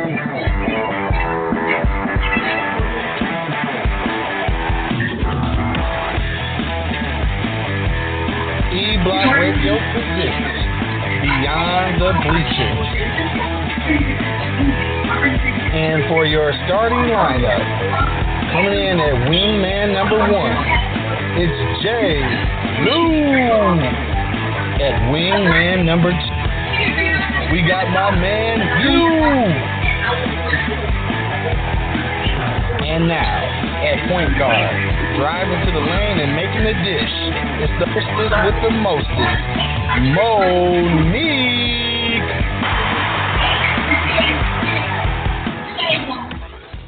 E-Block Radio presents Beyond the Bleacherz. And for your starting lineup, coming in at wingman number 1, it's Jay Lou. At wingman number 2, we got my man Hugh. And now, at point guard, driving to the lane and making the dish, it's the hostess with the mostest, Monique.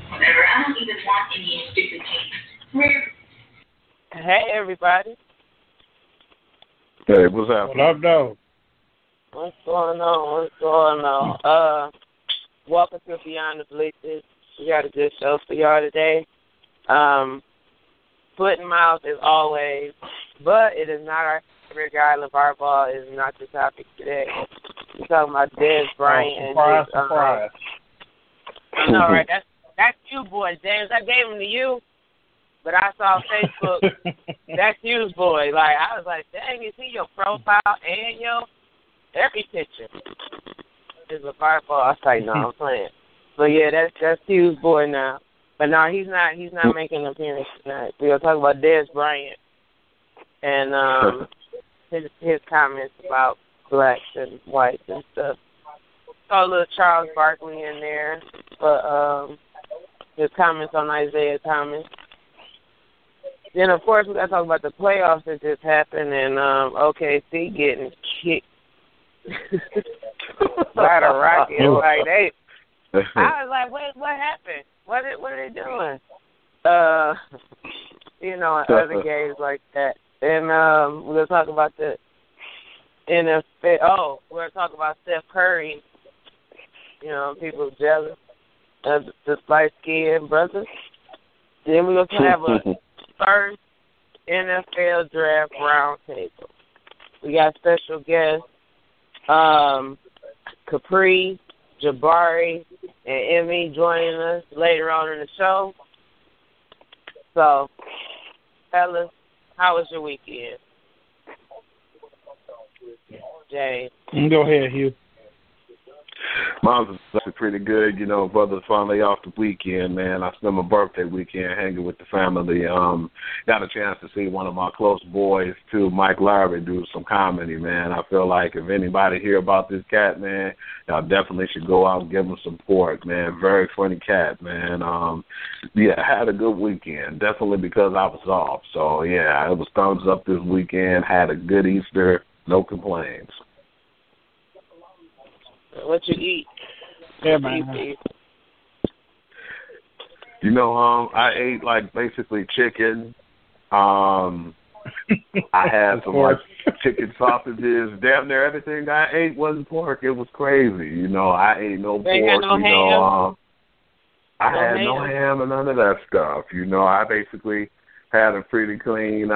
Whatever, I don't even want any stupid things. Hey, everybody. Hey, what's happening? What up, though? What's going on? Welcome to Beyond the Bleacherz. We got a good show for y'all today. Foot and mouth as always, but it is not our favorite guy. LeVar Ball is not the topic today. We're talking about Dez Bryant. Surprise. I know, right? That's you, boy, James. I gave him to you, but I saw Facebook. That's Hugh's boy. Like, I was like, dang, is he your profile and your every picture? It's LeVar Ball. I was like, no, I'm playing. But yeah, that's Hugh's boy now. But no, he's not making an appearance tonight. We're gonna talk about Dez Bryant and his comments about blacks and whites and stuff. Saw a little Charles Barkley in there, but his comments on Isaiah Thomas. Then of course we gotta talk about the playoffs that just happened and OKC getting kicked by the Rockets. Like I was like, wait, what happened? What are they doing? Other games like that. And we're gonna talk about the NFL. Oh, we're gonna talk about Steph Curry. You know, people jealous of the light skinned brothers. Then we're gonna have a first NFL draft roundtable. We got special guests, Capri, Jabari, and Emmy joining us later on in the show. So, fellas, how was your weekend? Jay. Go ahead, Hugh. Mine was actually pretty good. You know, brother's finally off the weekend, man. I spent my birthday weekend hanging with the family. Got a chance to see one of my close boys, too, Mike Larry, do some comedy, man. I feel like if anybody hear about this cat, man, y'all definitely should go out and give him support, man. Very funny cat, man. I had a good weekend, definitely because I was off. So, yeah, it was thumbs up this weekend. Had a good Easter. No complaints. What you eat? Yeah, man. You know, I ate like basically chicken. I had some like chicken sausages. Damn near everything I ate wasn't pork. It was crazy. You know, I ate no pork. I had no ham and none of that stuff. You know, I basically had a pretty clean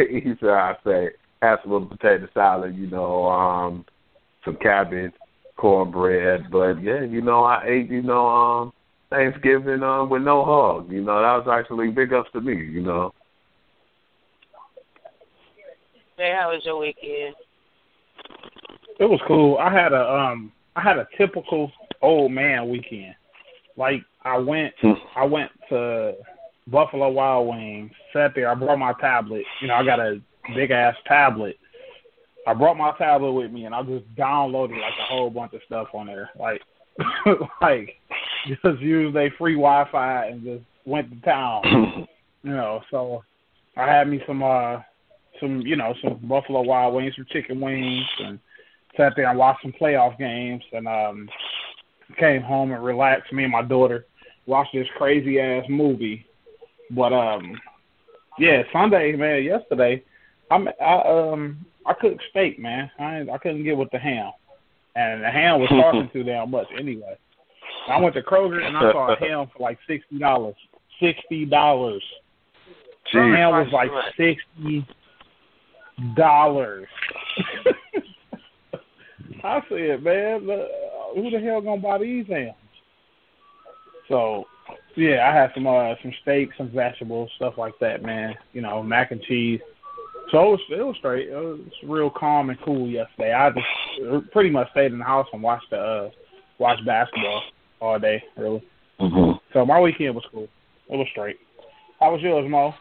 Easter. I say had some little potato salad. You know, some cabbage, cornbread, but yeah, you know, I ate, Thanksgiving with no hug. You know, that was actually big ups to me, you know. Hey, how was your weekend? It was cool. I had a typical old man weekend. Like I went to Buffalo Wild Wings, sat there, I brought my tablet. You know, I got a big ass tablet. I brought my tablet with me, and I just downloaded like a whole bunch of stuff on there, like just used their free Wi-Fi and just went to town. You know, so I had me some Buffalo Wild Wings, some chicken wings, and sat there and watched some playoff games, and came home and relaxed. Me and my daughter watched this crazy ass movie, but Sunday, man, yesterday, I cooked steak, man. I couldn't get with the ham. And the ham was costing too damn much anyway. I went to Kroger and I saw a ham for like $60. $60. The ham was like $60. I said, man, who the hell gonna buy these hams? So yeah, I had some steak, some vegetables, stuff like that, man. You know, mac and cheese. So it was straight. It was real calm and cool yesterday. I just pretty much stayed in the house and watched basketball all day, really. Mm-hmm. So my weekend was cool. It was straight. How was yours, Mo?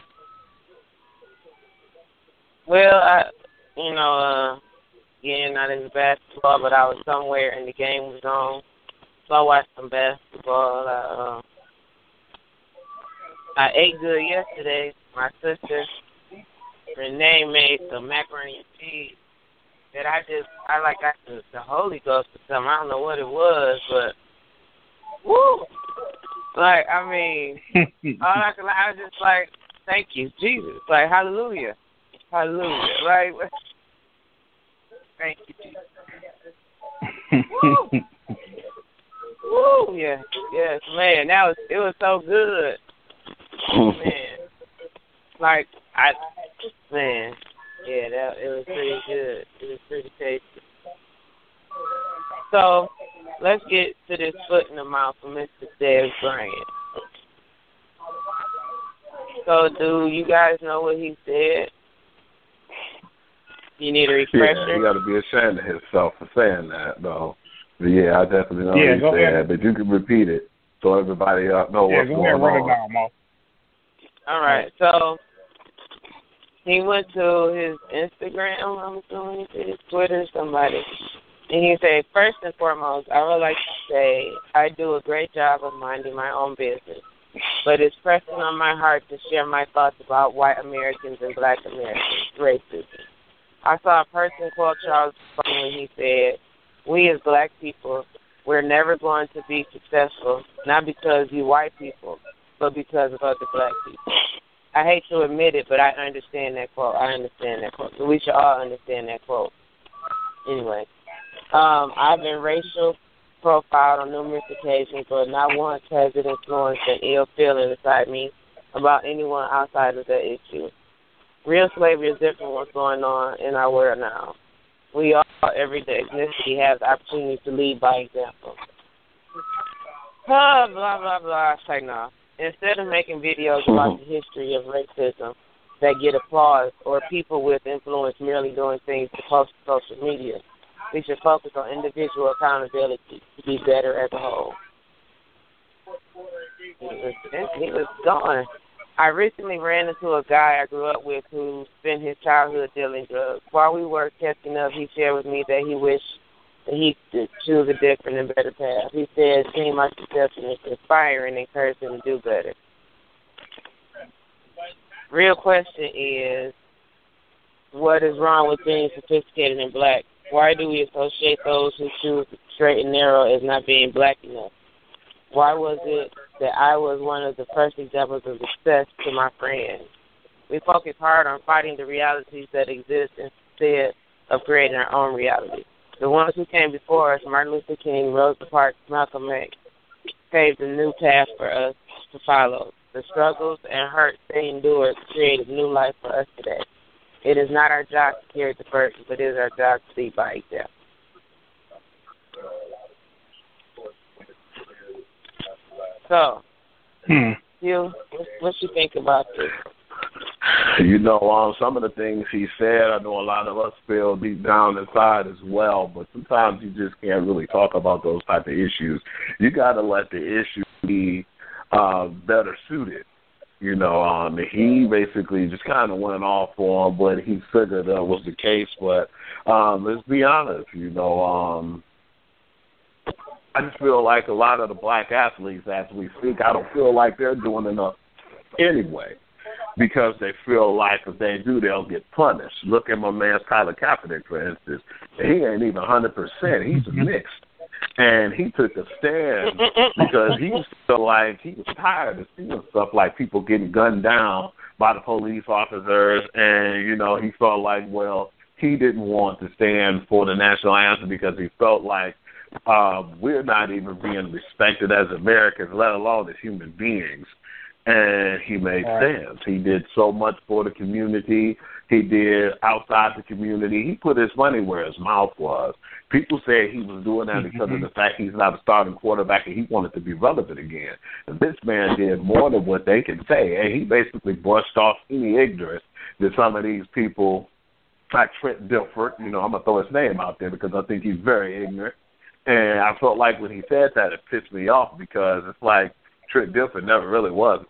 Well, not into basketball, but I was somewhere and the game was on. So I watched some basketball. I ate good yesterday. My sister Renee made some macaroni and cheese that I got the Holy Ghost or something. I don't know what it was, but woo! Like, I mean, I was just like, thank you, Jesus. Like, hallelujah. Hallelujah. Like, thank you, Jesus. Woo! Woo! Yeah. Yes, man. It was so good. Man. Like, it was pretty good. It was pretty tasty. So, let's get to this foot in the mouth from Mr. Dez Bryant. So, do you guys know what he said? You need a refresher? Yeah, he got to be ashamed of himself for saying that, though. But yeah, I definitely know what he said, but you can repeat it so everybody know what's going on. Yeah, go ahead, run it down, Mo. All right, so he went to his Instagram, I'm assuming, his Twitter, somebody, and he said, first and foremost, I would like to say I do a great job of minding my own business, but it's pressing on my heart to share my thoughts about white Americans and black Americans, racism. I saw a person quote Charles Brown when he said, we as black people, we're never going to be successful, not because you white people, but because of other black people. I hate to admit it, but I understand that quote. So we should all understand that quote. Anyway, I've been racial profiled on numerous occasions, but not once has it influenced an ill feeling inside me about anyone outside of that issue. Real slavery is different from what's going on in our world now. We all, every ethnicity, have the opportunity to lead by example. Blah, blah, blah. It's like, no. Instead of making videos about the history of racism that get applause or people with influence merely doing things to post to social media, we should focus on individual accountability to be better as a whole. He was gone. I recently ran into a guy I grew up with who spent his childhood dealing drugs. While we were catching up, he shared with me that he wished that he could choose a different and better path. He said, seeing my perception is inspiring and encouraged him to do better. Real question is, what is wrong with being sophisticated and black? Why do we associate those who choose straight and narrow as not being black enough? Why was it that I was one of the first examples of success to my friends? We focus hard on fighting the realities that exist instead of creating our own reality. The ones who came before us, Martin Luther King, Rosa Parks, Malcolm X, paved a new path for us to follow. The struggles and hurt they endured created new life for us today. It is not our job to carry the burden, but it is our job to lead by example. So, Hugh, what you think about this? You know, some of the things he said, I know a lot of us feel deep down inside as well, but sometimes you just can't really talk about those type of issues. You got to let the issue be better suited. You know, he basically just kind of went off on what he figured was the case, but let's be honest, you know, I just feel like a lot of the black athletes, as we speak, I don't feel like they're doing enough anyway because they feel like if they do, they'll get punished. Look at my man Tyler Kaepernick, for instance. He ain't even 100%. He's mixed. And he took a stand because he felt like he was tired of seeing stuff like people getting gunned down by the police officers. And, you know, he felt like, well, he didn't want to stand for the national anthem because he felt like we're not even being respected as Americans, let alone as human beings. And he made stands. He did so much for the community. he did outside the community. He put his money where his mouth was. People say he was doing that because of the fact he's not a starting quarterback and he wanted to be relevant again. And this man did more than what they can say. And he basically brushed off any ignorance that some of these people, like Trent Dilfer, I'm going to throw his name out there because I think he's very ignorant. And I felt like when he said that, it pissed me off because it's like Trent Dilfer never really was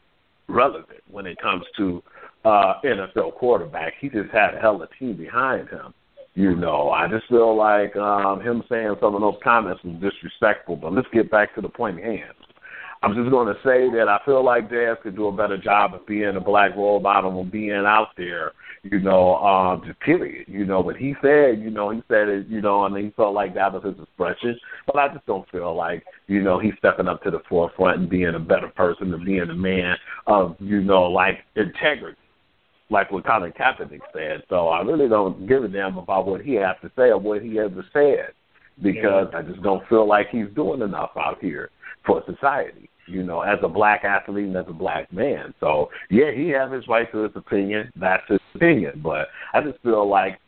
relevant when it comes to NFL quarterback. He just had a hell of a team behind him. I just feel like him saying some of those comments was disrespectful. But let's get back to the point at hand. I'm just going to say that I feel like Jazz could do a better job of being a black role model and being out there, just period. What he said, he said it, and he felt like that was his expression. But I just don't feel like, he's stepping up to the forefront and being a better person and being a man of, like integrity, like what Colin Kaepernick said. So I really don't give a damn about what he has to say or what he ever said because I just don't feel like he's doing enough out here for society, as a black athlete and as a black man. So, yeah, he has his right to his opinion. That's his opinion. But I just feel like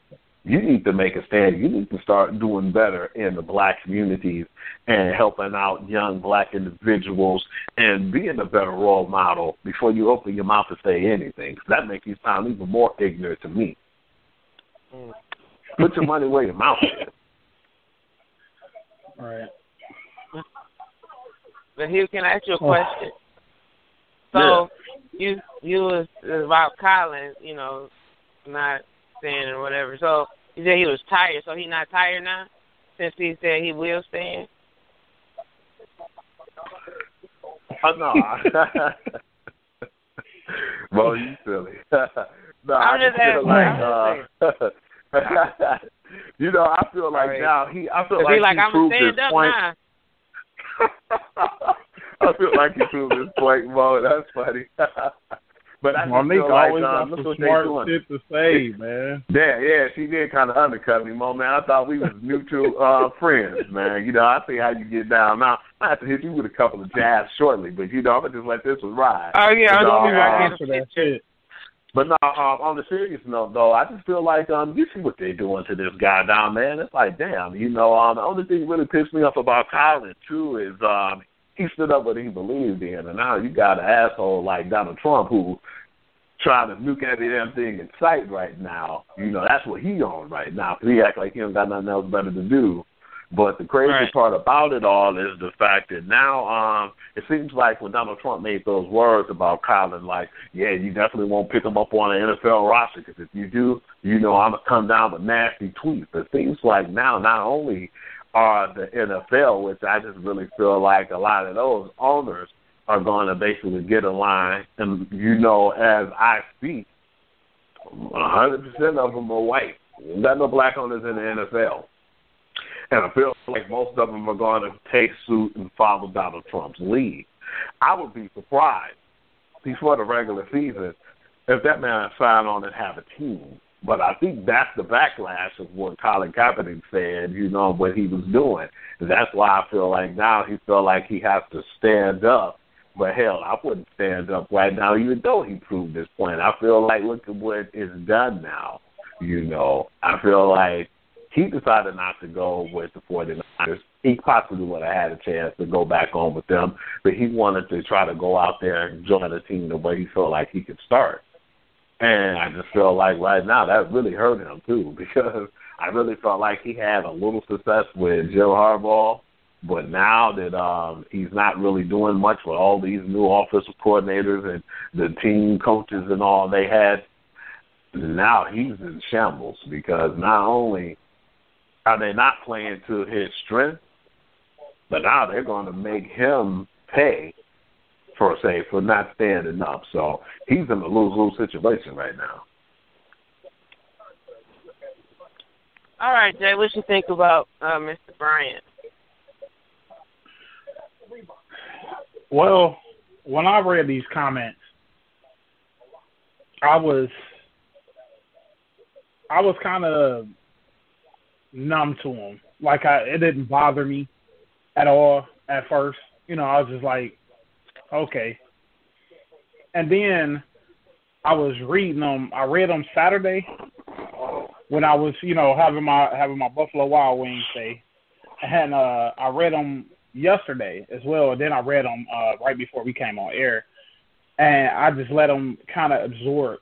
you need to make a stand. You need to start doing better in the black communities and helping out young black individuals and being a better role model before you open your mouth to say anything. That makes you sound even more ignorant to me. Put your money where your mouth is. All right. But Hugh, can I ask you a question? So you was about Colin, not staying or whatever. So you said he was tired. So he not tired now since he said he will stand? Oh, no. Bro, you silly. No, I'm just asking. I feel like now I feel like he proved his point. Now. I feel like he proved his point, Mo. That's funny. But I just feel like look what they're doing. Shit to say, man. Yeah, she did kind of undercut me, Mo, man. I thought we was mutual friends, man. I see how you get down. Now, I have to hit you with a couple of jabs shortly, but I'm gonna just let this one ride. Oh yeah, I don't think that shit. But no, on the serious note, though, I just feel like you see what they're doing to this guy down, man. It's like, damn, the only thing that really pissed me off about Colin, too, is he stood up what he believed in. And now you got an asshole like Donald Trump who trying to nuke every damn thing in sight right now. That's what he on right now. He act like he don't got nothing else better to do. But the crazy part about it all is the fact that now it seems like when Donald Trump made those words about Colin, like, yeah, you definitely won't pick him up on an NFL roster because if you do, I'm going to come down with nasty tweets. It seems like now not only are the NFL, which I just really feel like a lot of those owners are going to basically get in line. And, as I speak, 100% of them are white. There's got no black owners in the NFL. And I feel like most of them are going to take suit and follow Donald Trump's lead. I would be surprised before the regular season if that man signed on and have a team. But I think that's the backlash of what Colin Kaepernick said, what he was doing. And that's why I feel like now he feel like he has to stand up. But, hell, I wouldn't stand up right now even though he proved his point. I feel like look at what is done now. I feel like he decided not to go with the 49ers. He possibly would have had a chance to go back on with them, but he wanted to try to go out there and join a team the way he felt like he could start. And I just feel like right now that really hurt him, too, because I really felt like he had a little success with Joe Harbaugh, but now that he's not really doing much with all these new offensive coordinators and the team coaches and all they had, now he's in shambles because not only are they not playing to his strength, but now they're going to make him pay for not standing up. So he's in a lose-lose situation right now. All right, Jay, what you think about Mr. Bryant? Well, when I read these comments, I was kind of numb to them. Like it didn't bother me at all at first. I was just like, okay. And then I was reading them. I read them Saturday, when I was, having my Buffalo Wild Wings day, and I read them yesterday as well, and then I read them right before we came on air, and I just let them kind of absorb.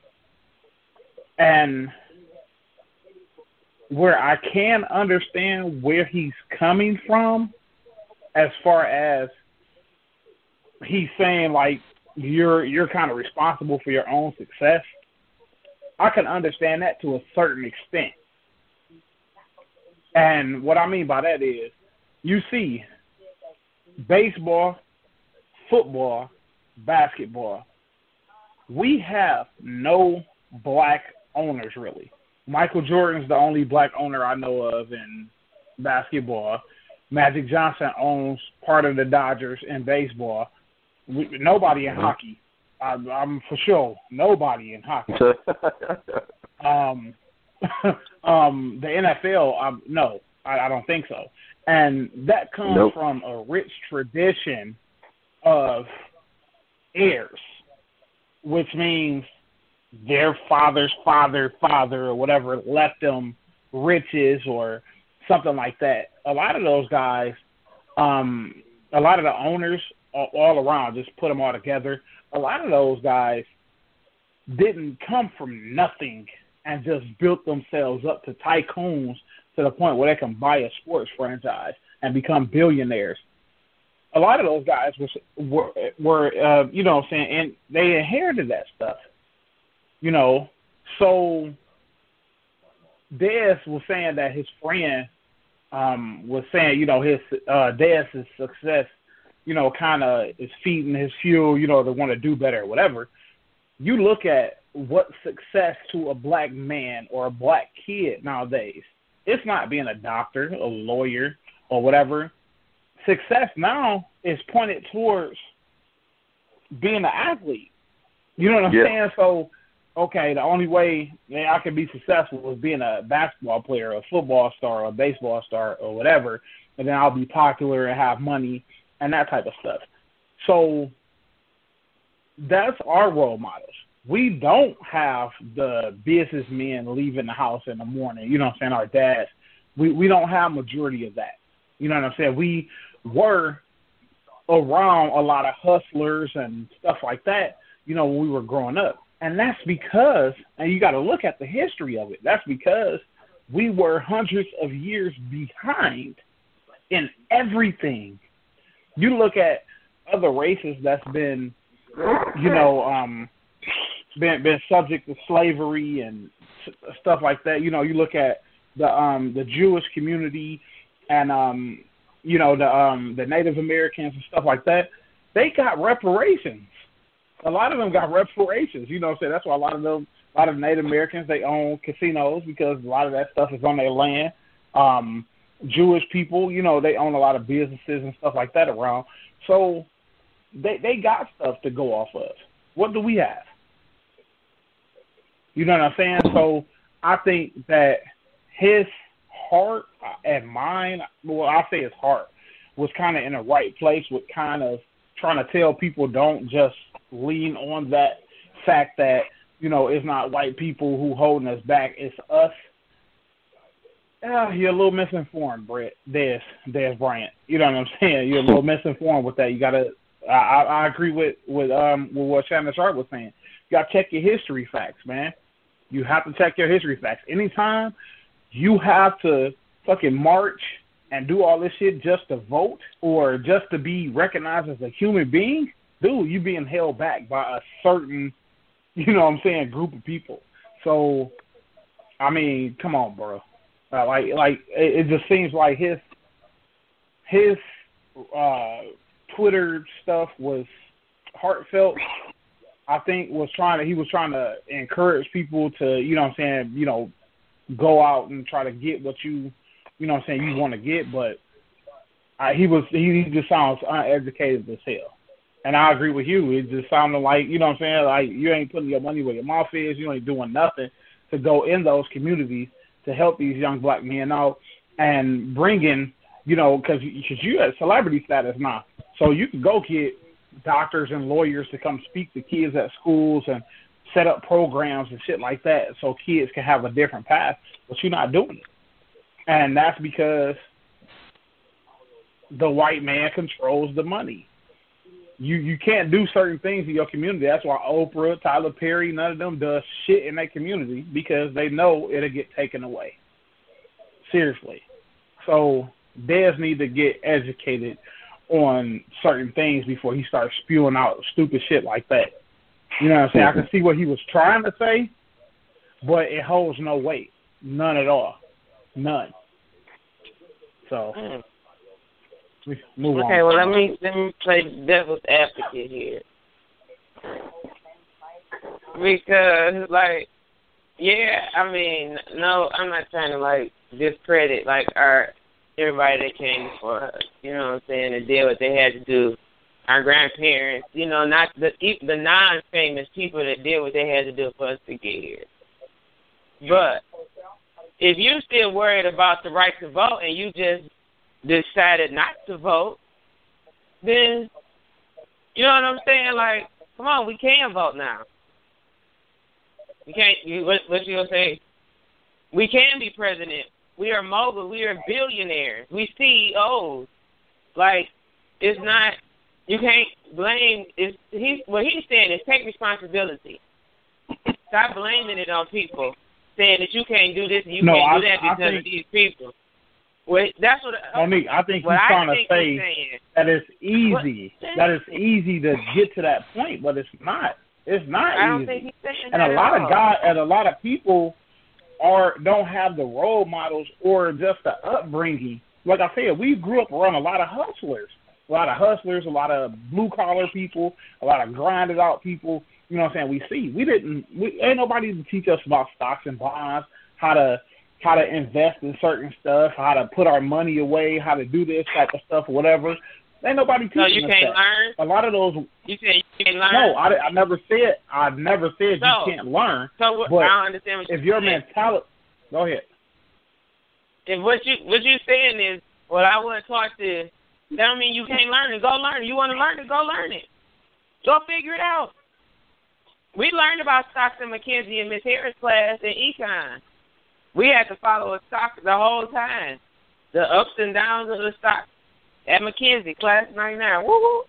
And where I can understand where he's coming from, as far as he's saying like you're kind of responsible for your own success, I can understand that to a certain extent. And what I mean by that is, you see baseball, football, basketball, we have no black owners really. Michael Jordan's the only black owner I know of in basketball. Magic Johnson owns part of the Dodgers in baseball. Nobody in hockey. I'm for sure nobody in hockey. The NFL, no, I don't think so. And that comes from a rich tradition of heirs, which means their father's father or whatever left them riches or something like that. A lot of those guys, a lot of the owners all around, just put them all together, a lot of those guys didn't come from nothing and just built themselves up to tycoons to the point where they can buy a sports franchise and become billionaires. A lot of those guys were and they inherited that stuff. So Dez was saying that his friend was saying, his Dez's success, kind of is feeding his fuel, to want to do better or whatever. You look at what success to a black man or a black kid nowadays, it's not being a doctor, a lawyer, or whatever. Success now is pointed towards being an athlete. You know what I'm saying? So, okay, the only way I can be successful is being a basketball player, a football star, or a baseball star, or whatever, and then I'll be popular and have money and that type of stuff. So that's our role models. We don't have the businessmen leaving the house in the morning, our dads. We don't have majority of that. You know what I'm saying? We were around a lot of hustlers and stuff like that, when we were growing up. And that's because, and you got to look at the history of it, that's because we were hundreds of years behind in everything. You look at other races that's been, been subject to slavery and stuff like that. You look at the Jewish community and the Native Americans and stuff like that. They got reparations. A lot of them got reparations. That's why a lot of Native Americans, they own casinos because a lot of that stuff is on their land. Jewish people, they own a lot of businesses and stuff like that around. So they got stuff to go off of. What do we have? You know what I'm saying? So I think that his heart and mind, well, I say his heart, was kind of in the right place with kind of trying to tell people don't just lean on that fact that, it's not white people who holding us back, it's us. You're a little misinformed, Des Bryant. You know what I'm saying? You're a little misinformed with that. You gotta. I agree with what Shannon Sharp was saying. You gotta check your history facts, man. You have to check your history facts. Anytime you have to fucking march and do all this shit just to vote or just to be recognized as a human being, dude, you being held back by a certain, group of people. So, I mean, come on, bro. It just seems like his Twitter stuff was heartfelt. I think he was trying to encourage people to, go out and try to get what you want to get, but he just sounds uneducated as hell. And I agree with you. It just sounded like, like you ain't putting your money where your mouth is. You ain't doing nothing to go in those communities to help these young black men out and bring in, because you have celebrity status now. So you can go get doctors and lawyers to come speak to kids at schools and set up programs and shit like that so kids can have a different path, but you're not doing it. And that's because the white man controls the money. You can't do certain things in your community. That's why Oprah, Tyler Perry, none of them does shit in their community because they know it'll get taken away. Seriously. So Dez need to get educated on certain things before he starts spewing out stupid shit like that. You know what I'm saying? I can see what he was trying to say, but it holds no weight. None at all. None. So move on. Okay, well let me play devil's advocate here. Because no, I'm not trying to discredit everybody that came before us, you know what I'm saying, and did what they had to do. Our grandparents, not the non-famous people that did what they had to do for us to get here. But if you're still worried about the right to vote and you just decided not to vote, then, you know what I'm saying? Come on, we can vote now. You can't, what you gonna say? We can be president. We are mogul. We are billionaires. We CEOs. It's not, you can't blame, what he's saying is take responsibility. Stop blaming it on people, saying that you can't do this and you can't do that because of these people. Well, that's what Monique, I think he's trying to say that it's easy. That it's easy to get to that point, but it's not. It's not I don't easy. think he's saying and that a lot of guys and a lot of people don't have the role models or just the upbringing. Like I said, we grew up around a lot of hustlers, a lot of blue collar people, a lot of grinded out people. You know what I'm saying? Ain't nobody to teach us about stocks and bonds, how to invest in certain stuff, how to put our money away, how to do this type of stuff, or whatever. Ain't nobody teaching us that. So you can't learn? A lot of those. You said you can't learn? No, I never said you can't learn. So but I don't understand what you're saying. If your mentality, go ahead. If what you're saying is, well, I wasn't taught this, that don't mean you can't learn it. Go learn it. You want to learn it? Go learn it. Go figure it out. We learned about stocks in McKinsey and Miss Harris class in econ. We had to follow a stock the whole time. The ups and downs of the stock at McKinsey, class 99. Woo-hoo.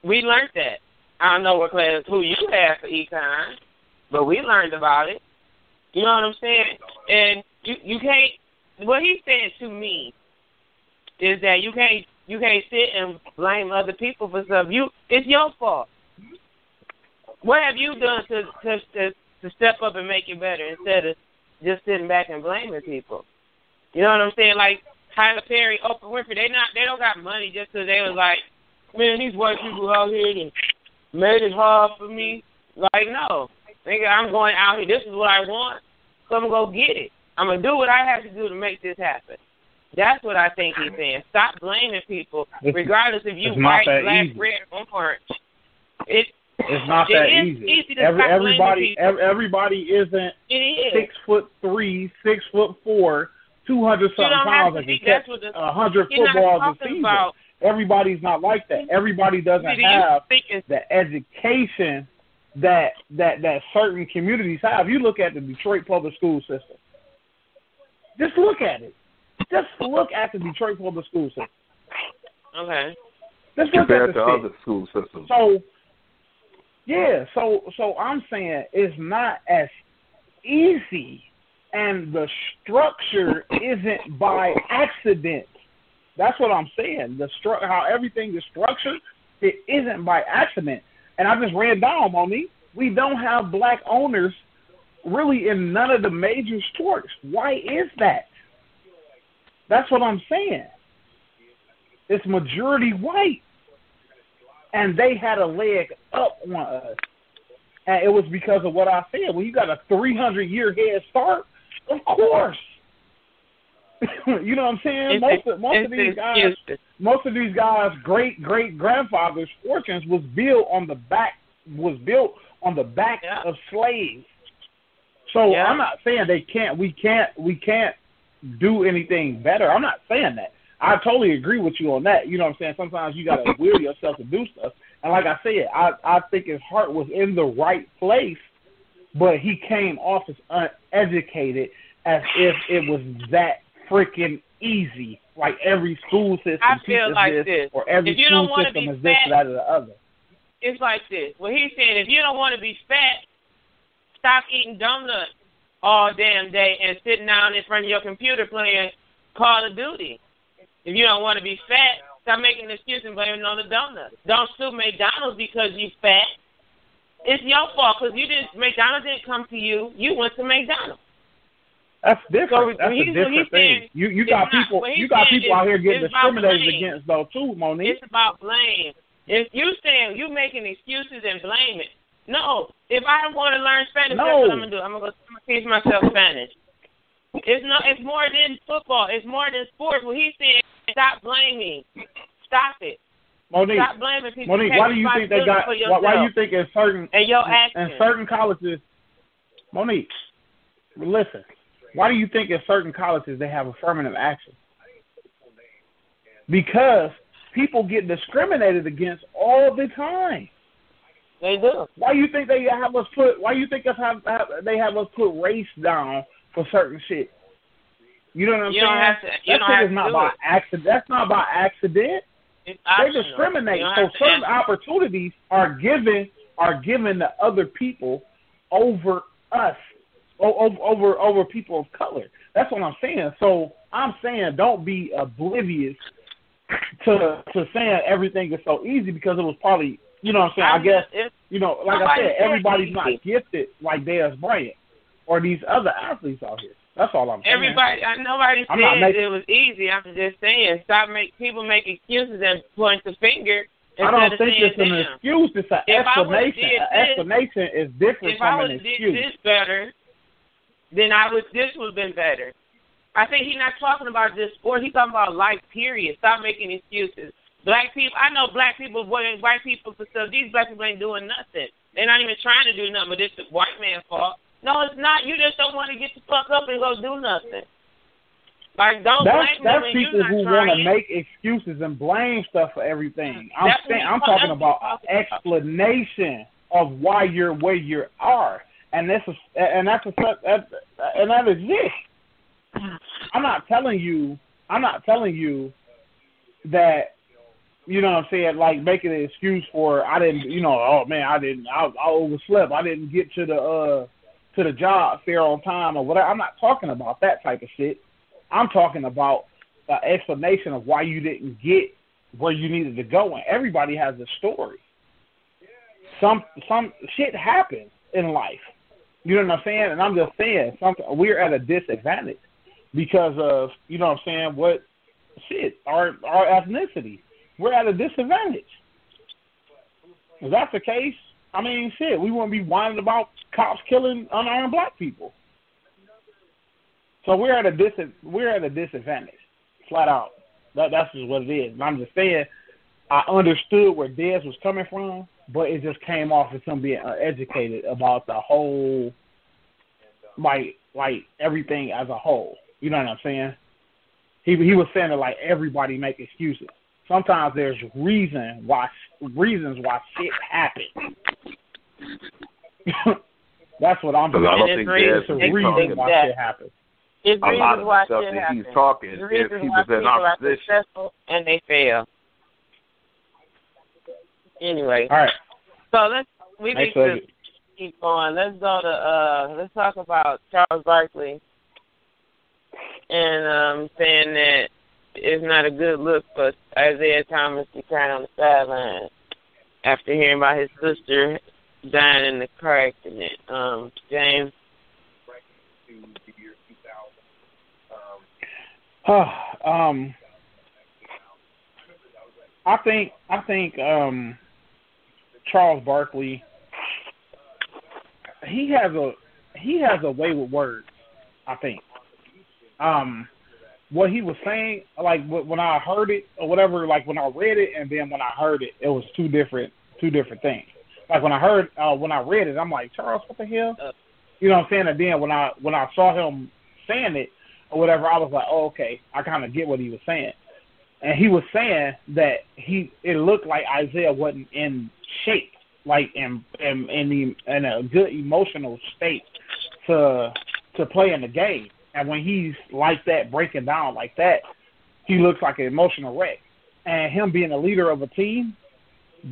We learned that. I don't know who you had for econ, but we learned about it. You know what I'm saying? And you can't, what he's saying to me is that you can't sit and blame other people for stuff. It's your fault. What have you done to step up and make it better instead of just sitting back and blaming people? You know what I'm saying? Like Tyler Perry, Oprah Winfrey, they don't got money just because they was like, man, these white people out here that made it hard for me. No. Nigga, I'm going out here. This is what I want, so I'm going to go get it. I'm going to do what I have to do to make this happen. That's what I think he's saying. Stop blaming people, regardless if you white, black, red, or orange. It's not that easy. Everybody isn't 6'3", 6'4", 200-something pounds that can catch 100 footballs a season. Everybody's not like that. Everybody doesn't have the education that certain communities have. You look at the Detroit public school system. Just look at it. Just look at the Detroit public school system. Okay. Compared to other school systems. So I'm saying it's not as easy, and the structure isn't by accident. That's what I'm saying. How everything is structured, it isn't by accident. And I just ran down, Monique. We don't have black owners really in none of the major sports. Why is that? That's what I'm saying. It's majority white. And they had a leg up on us. And it was because of what I said. When you got a 300-year head start, of course. You know what I'm saying? Most of these guys' great grandfathers' fortunes was built on the back of slaves. So I'm not saying we can't do anything better. I'm not saying that. I totally agree with you on that. You know what I'm saying? Sometimes you got to will yourself to do stuff. And like I said, I think his heart was in the right place, but he came off as uneducated, as if it was that freaking easy. Like every school system teaches like this, or every school system is this, that, or the other. It's like this. Well, he's saying if you don't want to be fat, stop eating donuts all damn day and sitting down in front of your computer playing Call of Duty. If you don't want to be fat, stop making an excuse and blaming it on the donuts. Don't sue McDonald's because you fat. It's your fault because McDonald's didn't come to you. You went to McDonald's. That's different. So that's a different thing. You got people out here getting discriminated against though too, Monique. It's about blame. If you saying you making excuses and blaming. No. If I want to learn Spanish, that's what I'm gonna do. I'm gonna teach myself Spanish. It's more than football. It's more than sports. Well, he's saying stop blaming. Stop it. Monique, stop blaming people. Monique, why do you think they got? Why do you think in certain colleges, Monique, listen. Why do you think in certain colleges they have affirmative action? Because people get discriminated against all the time. They do. Why do you think they have us put? Why do you think they have us put race down for certain shit? You know what I'm saying? That shit is not by accident. That's not by accident. They discriminate. So certain opportunities are given to other people over us. Over people of color. That's what I'm saying. So I'm saying don't be oblivious to saying everything is so easy because it was probably, you know what I'm saying, I guess, like I said, everybody's not gifted like Dez Bryant or these other athletes out here. That's all I'm saying. Nobody said it was easy. I'm just saying stop people make excuses and point the finger. I don't think it's an excuse. It's an explanation. An explanation is different from an excuse. If I would have did this better, then this would have been better. I think he's not talking about just sport. He's talking about life, period. Stop making excuses. Black people, I know black people, white people for stuff. These black people ain't doing nothing. They're not even trying to do nothing, but it's the white man's fault. No, it's not. You just don't want to get the fuck up and go do nothing. Like, don't blame them when you're not trying. That's people who want to make excuses and blame stuff for everything. I'm talking about an explanation of why you're where you are. And that exists. I'm not telling you that, you know what I'm saying, like making an excuse for I overslept. I didn't get to the job fair on time or whatever. I'm not talking about that type of shit. I'm talking about the explanation of why you didn't get where you needed to go. And everybody has a story. Some shit happens in life. You know what I'm saying? And I'm just saying, we're at a disadvantage because of, you know what I'm saying, our ethnicity. We're at a disadvantage. If that's the case, I mean, we wouldn't be whining about cops killing unarmed black people. So we're at a disadvantage, flat out. That's just what it is. And I'm just saying, I understood where Dez was coming from, but it just came off as him being uneducated about the whole, like everything as a whole. You know what I'm saying? He was saying that like everybody make excuses. Sometimes there's reasons why shit happens. That's what I'm saying. I don't think there's a reason why shit happens. It's a lot of why stuff shit that happens. he's talking, if he was in opposition, successful and they fail. Anyway, all right. So we need to keep going. Let's go to let's talk about Charles Barkley and saying that it's not a good look for Isaiah Thomas to cry on the sideline after hearing about his sister dying in the car accident. James. I think Charles Barkley, he has a way with words. I think what he was saying, like when I heard it or whatever, like when I read it and then when I heard it, it was two different things. Like when I read it, I'm like, Charles, what the hell? You know what I'm saying? And then when I saw him saying it or whatever, I was like, oh, okay, I kind of get what he was saying. And he was saying that it looked like Isaiah wasn't in shape, like in a good emotional state to play in the game. And when he's like that, breaking down like that, he looks like an emotional wreck. And him being a leader of a team,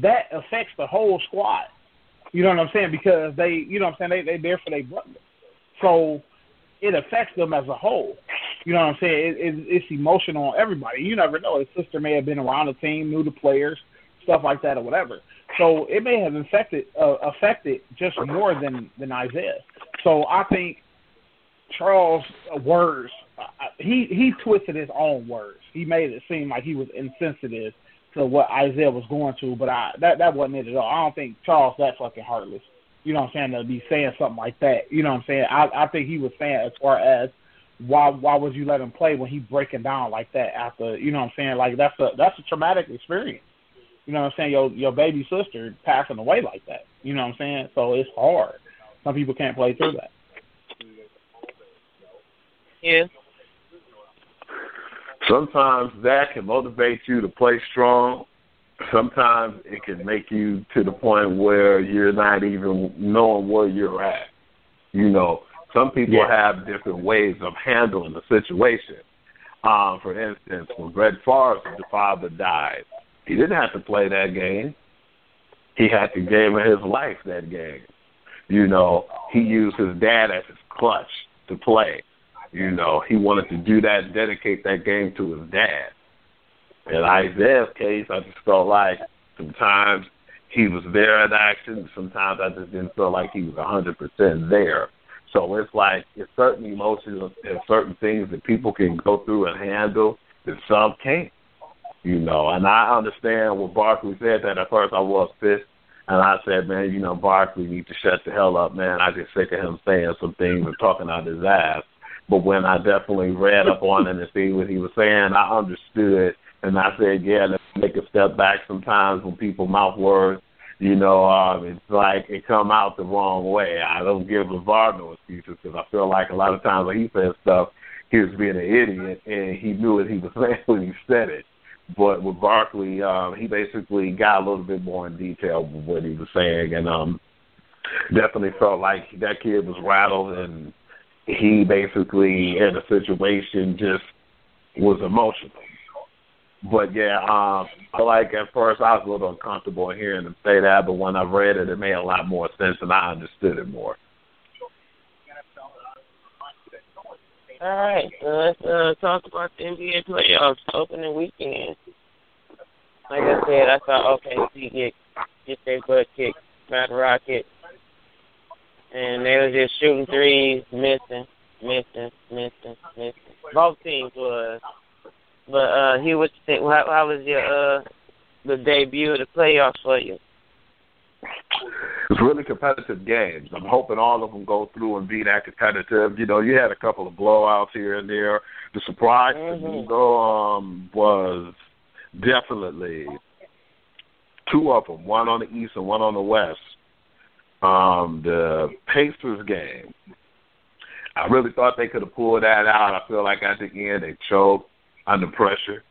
that affects the whole squad. You know what I'm saying? Because they there for their brother. So it affects them as a whole. You know what I'm saying? It's emotional on everybody. You never know. His sister may have been around the team, knew the players, stuff like that or whatever. So it may have affected just more than Isaiah. So I think Charles' words, he twisted his own words. He made it seem like he was insensitive to what Isaiah was going to, but that wasn't it at all. I don't think Charles that fucking heartless. You know what I'm saying? To be saying something like that. You know what I'm saying? I think he was saying as far as why would you let him play when he breaking down like that after, you know what I'm saying? Like that's a traumatic experience. You know what I'm saying? Your baby sister passing away like that. You know what I'm saying? So it's hard. Some people can't play through that. Yeah. Sometimes that can motivate you to play strong. Sometimes it can make you to the point where you're not even knowing where you're at. You know, some people have different ways of handling the situation. For instance, when Brett Favre's father died, he didn't have to play that game. He had the game of his life that game. You know, he used his dad as his clutch to play. You know, he wanted to do that and dedicate that game to his dad. In Isaiah's case, I just felt like sometimes he was there in action. Sometimes I just didn't feel like he was 100% there. So it's like it's certain emotions and certain things that people can go through and handle that some can't. You know, and I understand what Barkley said that at first I was pissed. And I said, man, you know, Barkley needs to shut the hell up, man. I just sick of him saying some things and talking out his ass. But when I definitely read up on it and see what he was saying, I understood. And I said, yeah, let's make a step back sometimes when people mouth words. You know, it's like it come out the wrong way. I don't give LeVar no excuses because I feel like a lot of times when he said stuff, he was being an idiot and he knew what he was saying when he said it. But with Barkley, he basically got a little bit more in detail with what he was saying, and definitely felt like that kid was rattled, and he basically in a situation just was emotional. But yeah, I feel like at first I was a little uncomfortable hearing him say that, but when I read it, it made a lot more sense, and I understood it more. All right, so let's talk about the NBA playoffs opening weekend. Like I said, I saw OKC get their butt kicked by the Rockets, and they were just shooting threes, missing. Both teams was. But Hugh, what you think? How was your the debut of the playoffs for you? It's really competitive games. I'm hoping all of them go through and be that competitive. You know, you had a couple of blowouts here and there. The surprise to me, though, was definitely two of them, one on the East and one on the West. The Pacers game, I really thought they could have pulled that out. I feel like at the end they choked under pressure.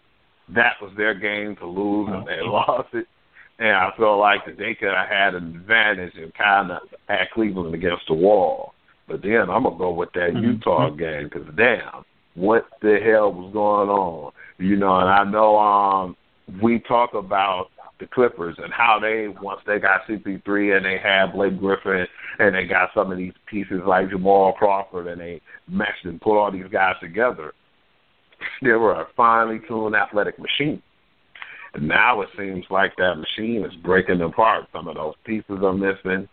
That was their game to lose, and they lost it. And I felt like that they could have had an advantage and kind of had Cleveland against the wall. But then I'm going to go with that Utah game because, damn, what the hell was going on? You know, and I know we talk about the Clippers and how they, once they got CP3 and they had Blake Griffin and they got some of these pieces like Jamal Crawford and they meshed and put all these guys together, they were a finely tuned athletic machine. And now it seems like that machine is breaking apart. Some of those pieces are missing.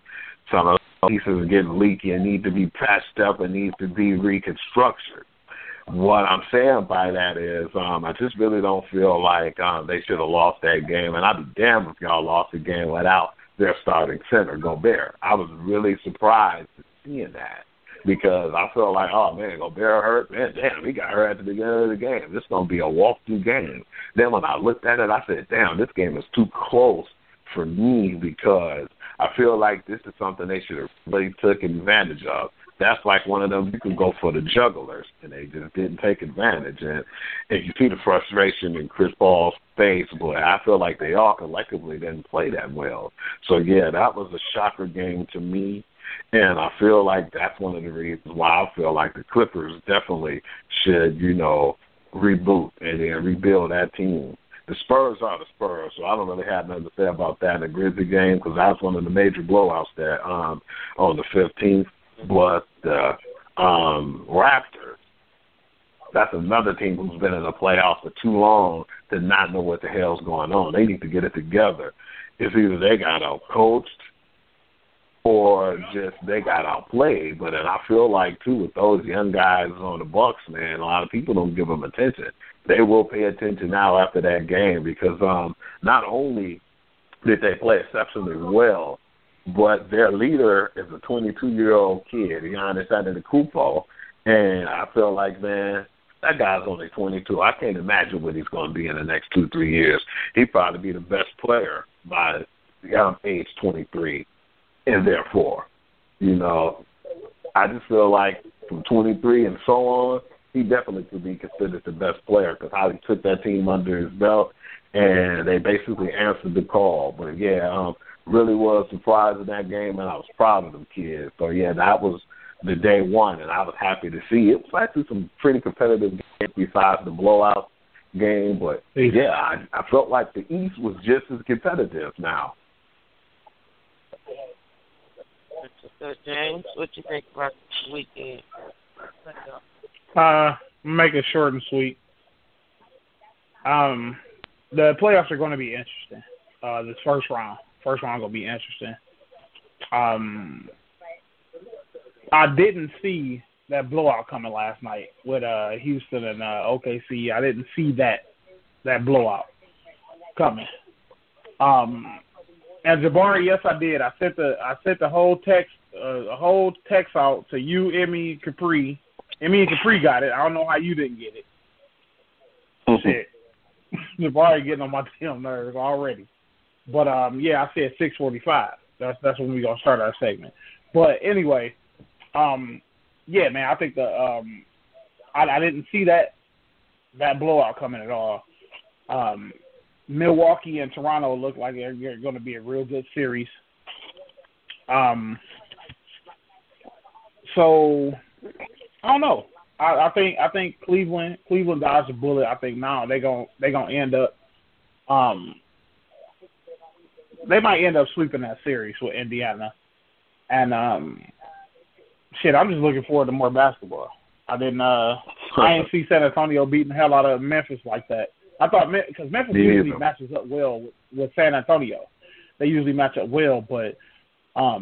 Some of those pieces are getting leaky and need to be patched up and need to be reconstructed. What I'm saying by that is I just really don't feel like they should have lost that game. And I'd be damned if y'all lost the game without their starting center, Gobert. I was really surprised to seeing that. Because I felt like, oh, man, Gobert hurt. Man, damn, he got hurt at the beginning of the game. This is going to be a walk-through game. Then when I looked at it, I said, damn, this game is too close for me because I feel like this is something they should have really taken advantage of. that's like one of them, you can go for the jugglers, and they just didn't take advantage. And if you see the frustration in Chris Paul's face, boy, I feel like they all collectively didn't play that well. So, yeah, that was a shocker game to me. And I feel like that's one of the reasons why I feel like the Clippers definitely should, reboot and then rebuild that team. The Spurs are the Spurs, so I don't really have nothing to say about that in the Grizzly game because that's one of the major blowouts that on the 15th. But the Raptors, that's another team who's been in the playoffs for too long to not know what the hell's going on. They need to get it together. It's either they got out-coached or just they got outplayed. But then I feel like, too, with those young guys on the Bucks, man, a lot of people don't give them attention. They will pay attention now after that game because not only did they play exceptionally well, but their leader is a 22-year-old kid, Giannis Antetokounmpo, and I feel like, man, that guy's only 22. I can't imagine what he's going to be in the next 2-3 years. He'd probably be the best player by age 23, and therefore, I just feel like from 23 and so on, he definitely could be considered the best player because how he took that team under his belt, and they basically answered the call. But, yeah, really was surprised in that game, and I was proud of them kids. So, yeah, that was the day one, and I was happy to see. It was actually some pretty competitive games besides the blowout game. But, yeah, I felt like the East was just as competitive now. So, James, what you think about the weekend? Make it short and sweet. The playoffs are going to be interesting. This first round going to be interesting. I didn't see that blowout coming last night with Houston and OKC. I didn't see that blowout coming. And Jabari, yes, I did. I sent the whole text out to you, Emmy, Capri. Emmy and Capri got it. I don't know how you didn't get it. Shit. Jabari getting on my damn nerves already. But, yeah, I said 6:45. That's when we're going to start our segment. But, anyway, yeah, man, I think I didn't see that blowout coming at all. Milwaukee and Toronto look like they're going to be a real good series. So, I don't know. I think Cleveland dodged a bullet. I think now they're gonna end up they might end up sweeping that series with Indiana. And shit, I'm just looking forward to more basketball. I didn't see San Antonio beating the hell out of Memphis like that. I thought because Memphis usually matches up well with San Antonio. They usually match up well, but I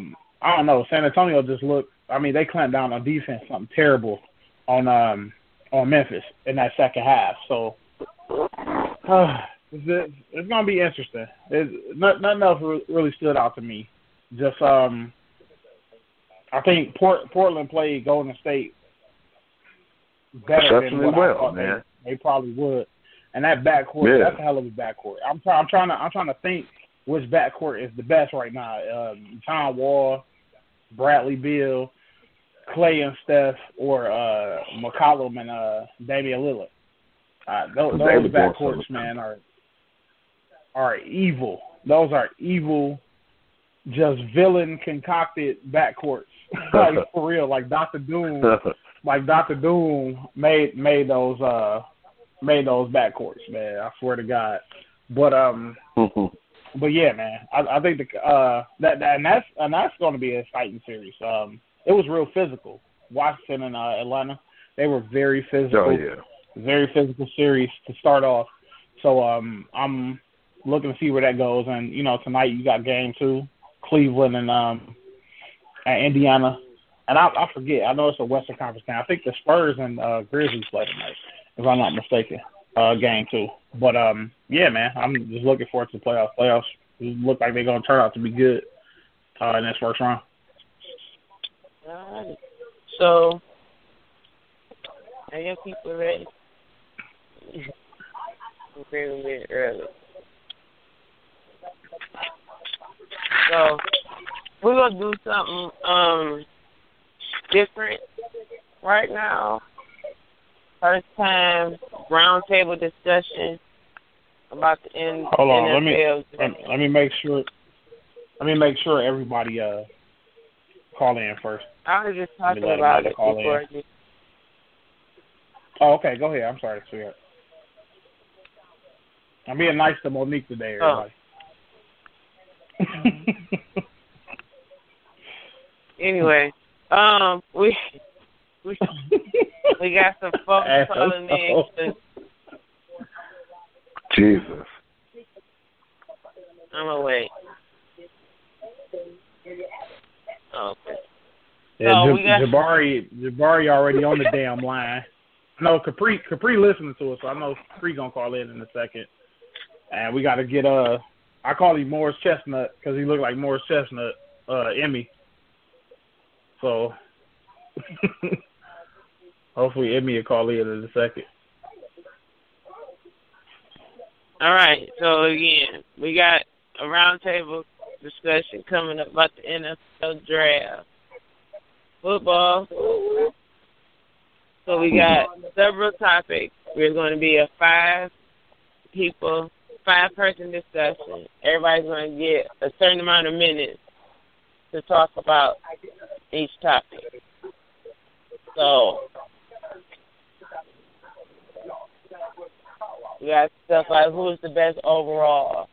don't know. San Antonio just looked. I mean, they clamped down on defense, something terrible on Memphis in that second half. So it's gonna be interesting. Nothing else really stood out to me. Just I think Portland played Golden State better than what I thought they probably would. And that backcourt, that's a hell of a backcourt. I'm trying to think which backcourt is the best right now. John Wall, Bradley Beal, Clay and Steph, or McCollum and Damian Lillard. Those backcourts, man, are evil. Those are evil, just villain concocted backcourts. Like for real, like Dr. Doom. Like Dr. Doom made those backcourts, man. I swear to God. But but yeah, man. I think that's going to be an exciting series. It was real physical. Washington and Atlanta, they were very physical. Oh, yeah. Very physical series to start off. So I'm looking to see where that goes. And tonight you got game 2, Cleveland and Indiana. And I forget. I know it's a Western Conference game. I think the Spurs and Grizzlies play tonight, if I'm not mistaken. Game 2. But yeah, man, I'm just looking forward to the playoffs. Playoffs look like they're gonna turn out to be good in this first round. All right. So, are your people ready? I'm very a bit early. So, we're gonna do something different right now. First time roundtable discussion about the NFL. Hold on, let me make sure. Let me make sure everybody call in first. I was just talking about it before. Oh, okay. Go ahead. I'm sorry, sweetheart. I'm being nice to Monique today, everybody. Anyway, we got some folks calling in. Jesus. I'm away. Okay. Yeah, so we got Jabari already on the damn line. No, Capri listening to us, so I know Capri gonna call in a second. And we got to get I call him Morris Chestnut because he looked like Morris Chestnut, Emmy. So hopefully Emmy will call in a second. All right. So again, we got a roundtable discussion coming up about the NFL draft. Football. So we got several topics. We're going to be a 5-person discussion. Everybody's going to get a certain amount of minutes to talk about each topic. So we got stuff like who's the best overall.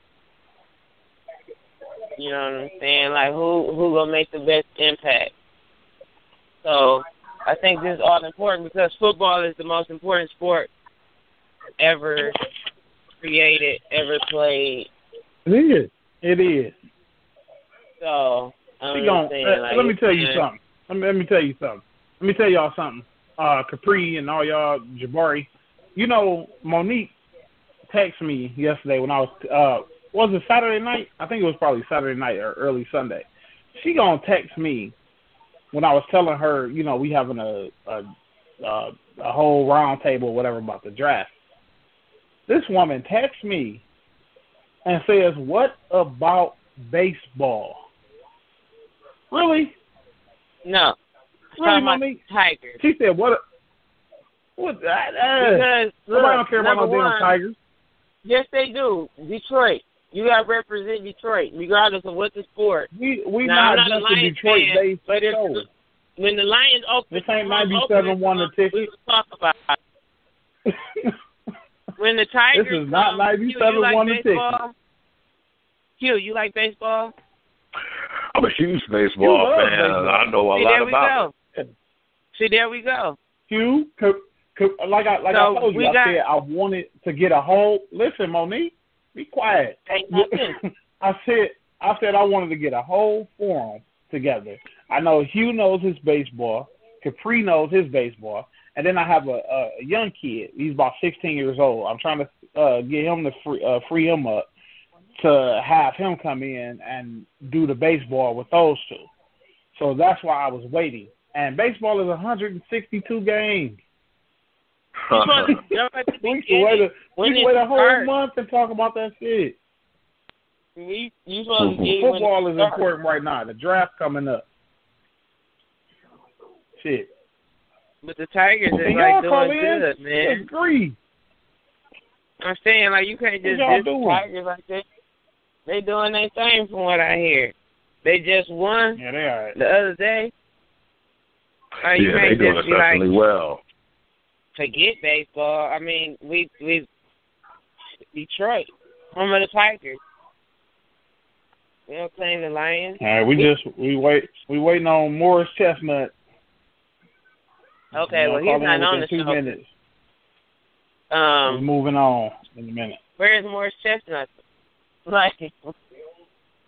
You know what I'm saying? Like who gonna make the best impact. So I think this is all important because football is the most important sport ever created, ever played. It is. So let me tell you something. Let me tell you something. Let me tell y'all something. Capri and all y'all, Jabari. You know, Monique texted me yesterday when I was it Saturday night? I think it was probably Saturday night or early Sunday. She gonna text me when I was telling her, you know, we having a whole round table or whatever about the draft. This woman texts me and says, "What about baseball?" Really? No. Really, Monique? Tigers. She said, "What? Because nobody don't care about no damn Tigers." Yes, they do. Detroit. You got to represent Detroit, regardless of what the sport. We now, not just a Detroit-based show. When the Lions open, this ain't 97 won the ticket. We talk about it. When the Tigers, this is not 97 won the ticket. Hugh, you like baseball? I'm a huge baseball fan. Baseball. I know a lot about it. See, there we go. Hugh, like I told you, I said I wanted to get a whole. Listen, Monique, be quiet. I said I wanted to get a whole forum together. I know Hugh knows his baseball, Capri knows his baseball, and then I have a young kid. He's about 16 years old. I'm trying to get him to free him up to have him come in and do the baseball with those two. So that's why I was waiting. And baseball is 162 games. We can wait a whole month and talk about that shit. Football is important right now. The draft coming up. Shit. But the Tigers is like doing good, man. Agree. I'm saying, like, you can't just diss the Tigers like that. They doing their thing from what I hear. They just won the other day. You they doing exceptionally well. Forget baseball. I mean, we Detroit, home of the Tigers. We don't claim the Lions. All right, we waiting on Morris Chestnut. Okay, well, he's not on the 2 show. minutes. We're moving on in a minute. Where's Morris Chestnut? Like, how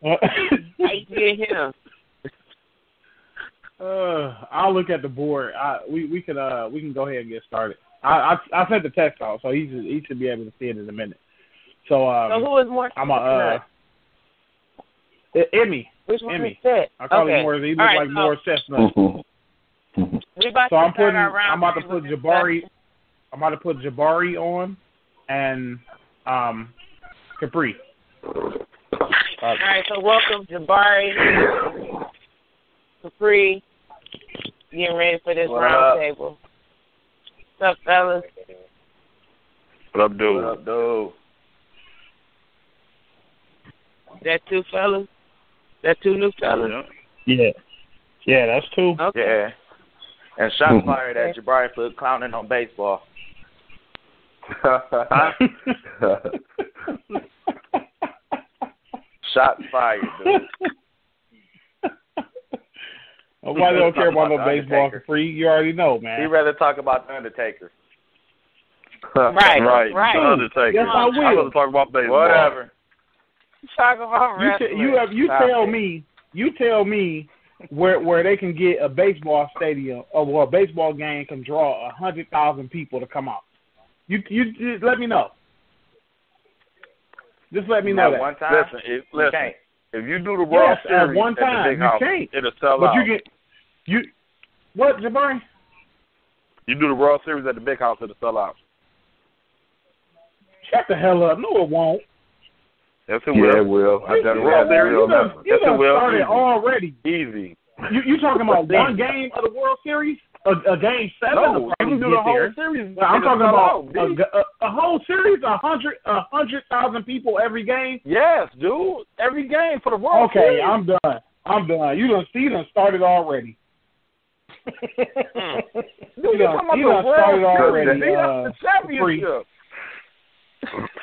you get him? I'll look at the board. We can go ahead and get started. I sent the text out, so he should be able to see it in a minute. So who is Morris Chestnut? Emmy. Which one Emmy. is that? I call him Morris. He looks like Morris Chestnut. So I'm about to put Jabari. I'm about to put Jabari on, and Capri. All right, so welcome Jabari, Capri, getting ready for this What round up? table. What's up, fellas? What up, dude? What up, dude? That two fellas? That two new fellas? Yeah. Yeah, that's two. Okay. Yeah. And shots fired at Jabari for clowning on baseball. Shots fired, dude. Nobody don't care about no The baseball Undertaker. for free. You already know, man. He'd rather talk about the Undertaker. Right. The Undertaker. Yes, I will. I'm going to talk about baseball. Whatever. Talk about wrestling. You tell me where they can get a baseball stadium or where a baseball game can draw 100,000 people to come out. You just let me know. Just let me know that. One time, Listen, you can't. if you do the World Yes, Series at one the time, big you house, can't. it'll sell But out. What, Jabari? You do the World Series at the big house, it'll sell out. Shut the hell up. No, it won't. Yes, it Yeah, will. it will. I definitely Well, have there real you go. numbers. You Yes, it done will. started Easy. already. Easy. You talking about one game of the World Series? A game 7? No, will you probably can do get the whole there. series. I'm It'll talking sell about out, a whole series, 100,000 people every game. Yes, dude. Every game for the World Okay, Series. I'm done. You done started already. Dude, you you're talking done about the started World already. Series. The championship.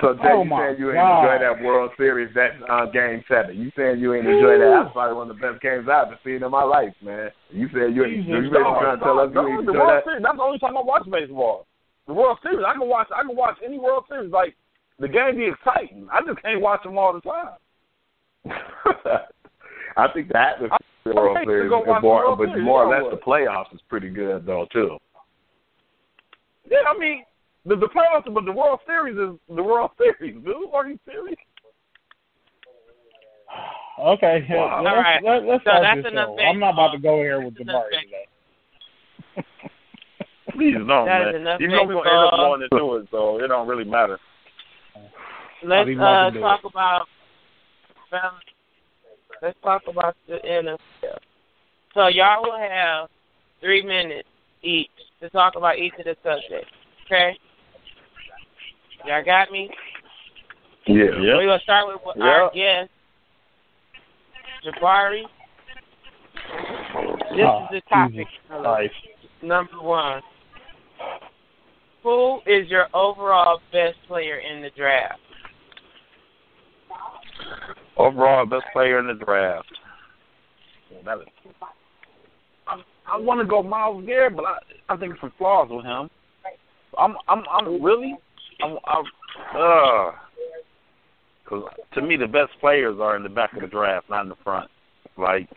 So, Jay, Oh, you my saying you ain't God. enjoy that World Series, that Game 7. You saying you ain't enjoy that. That's probably one of the best games I've ever seen in my life, man. You said you ain't Jesus, trying to tell us you ain't the enjoy World that? Series. That's the only time I watch baseball. The World Series. I can watch any World Series. Like the game be exciting. I just can't watch them all the time. I think that was the World hate to Series, go watch the World but Series, more or yeah, I less would. the playoffs is pretty good though too. Yeah, I mean the playoffs, but the World Series is the World Series, dude. Are you serious? Okay, Wow. let's So start that's this enough show. I'm not about to go here with That's enough Jabari today. Please don't, That is man. enough You know we're gonna end up baseball. going into it, so it don't really matter. Let's I'll be about to do talk about. Let's talk about the NFL. So y'all will have 3 minutes each to talk about each of the subjects. Okay? Y'all got me? Yeah. We're gonna start with our guest, Jabari. This is the topic. Nice. Number 1. Who is your overall best player in the draft? Overall, best player in the draft. I want to go Myles Garrett, but I think some flaws with him. Because to me, the best players are in the back of the draft, not in the front. Like,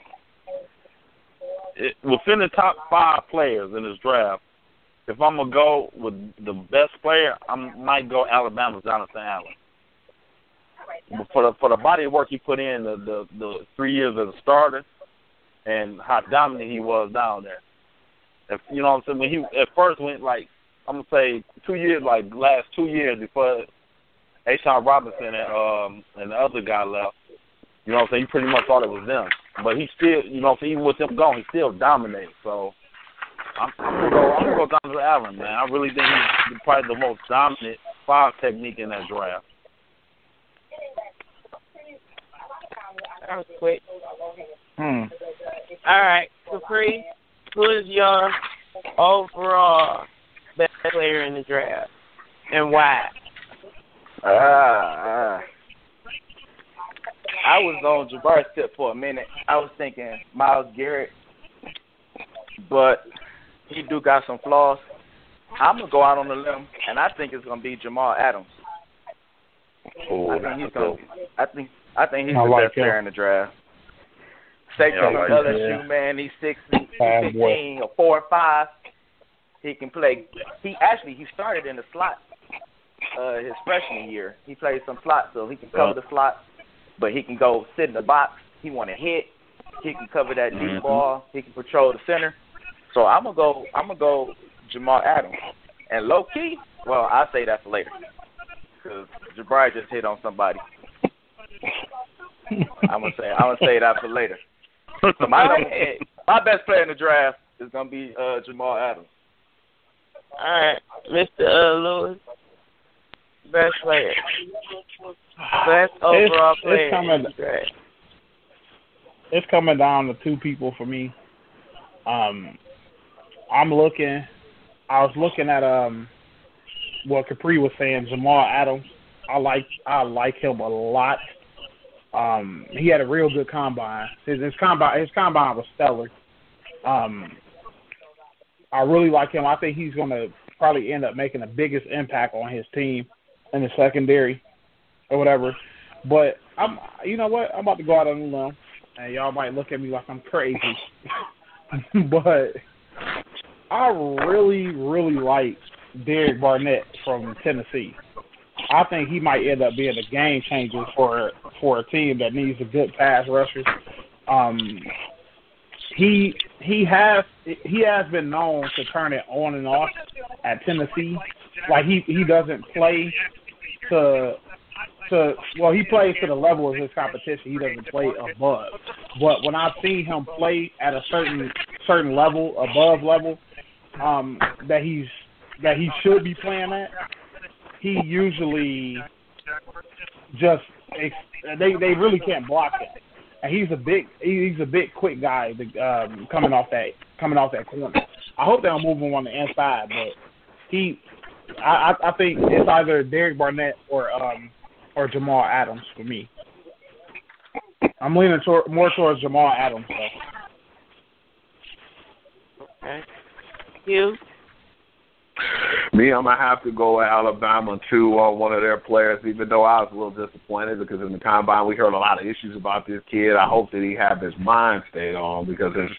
within the top 5 players in this draft, if I'm going to go with the best player, I might go Alabama's Jonathan Allen. For the body of work he put in, the 3 years as a starter, and how dominant he was down there. If, you know what I'm saying? When he at first went, like, I'm going to say 2 years, like last 2 years before Ashawn Robinson and the other guy left, you know what I'm saying? You pretty much thought it was them. But he still, you know what I'm saying, even with them gone, he still dominated. So I'm going to go Jonathan Allen, man. I really think he's probably the most dominant 5 technique in that draft. That was quick. Hmm. All right, Capri, who is your overall best player in the draft, and why? I was on Jabari's tip for a minute. I was thinking Myles Garrett, but he do got some flaws. I'm gonna go out on a limb, and I think it's gonna be Jamal Adams. I think he's the like best player in the draft. Safety Yeah, I from like LSU, man. He's 16 boy. or 4 or 5. He can play. He started in the slot his freshman year. He played some slot, so he can cover the slot, but he can go sit in the box. He want to hit. He can cover that deep ball. He can patrol the center. So I'm gonna go Jamal Adams. And low key, well, I'll say that for later, because Jabari just hit on somebody. I'm gonna say that for later. So my best player in the draft, it's gonna be Jamal Adams. All right, Mr. Lewis, best player, best overall player. It's coming down to two people for me. I was looking at what Capri was saying, Jamal Adams. I like him a lot. He had a real good combine. His combine was stellar. I really like him. I think he's going to probably end up making the biggest impact on his team in the secondary or whatever. But you know what? I'm about to go out on a limb, and y'all might look at me like I'm crazy. But I really, really like Derek Barnett from Tennessee. I think he might end up being a game changer for a team that needs a good pass rusher. He has been known to turn it on and off at Tennessee. Like he doesn't play he plays to the level of his competition. He doesn't play above. But when I've seen him play at a certain level, above level, that he should be playing at, he usually just they really can't block him. And he's a big quick guy coming off that corner. I hope they don't move him on the inside, but I think it's either Derek Barnett or Jamal Adams for me. I'm leaning more towards Jamal Adams, though. Okay. Hugh? Me, I'm going to have to go with Alabama, too, on one of their players, even though I was a little disappointed because in the combine we heard a lot of issues about this kid. I hope that he had his mind stayed on because it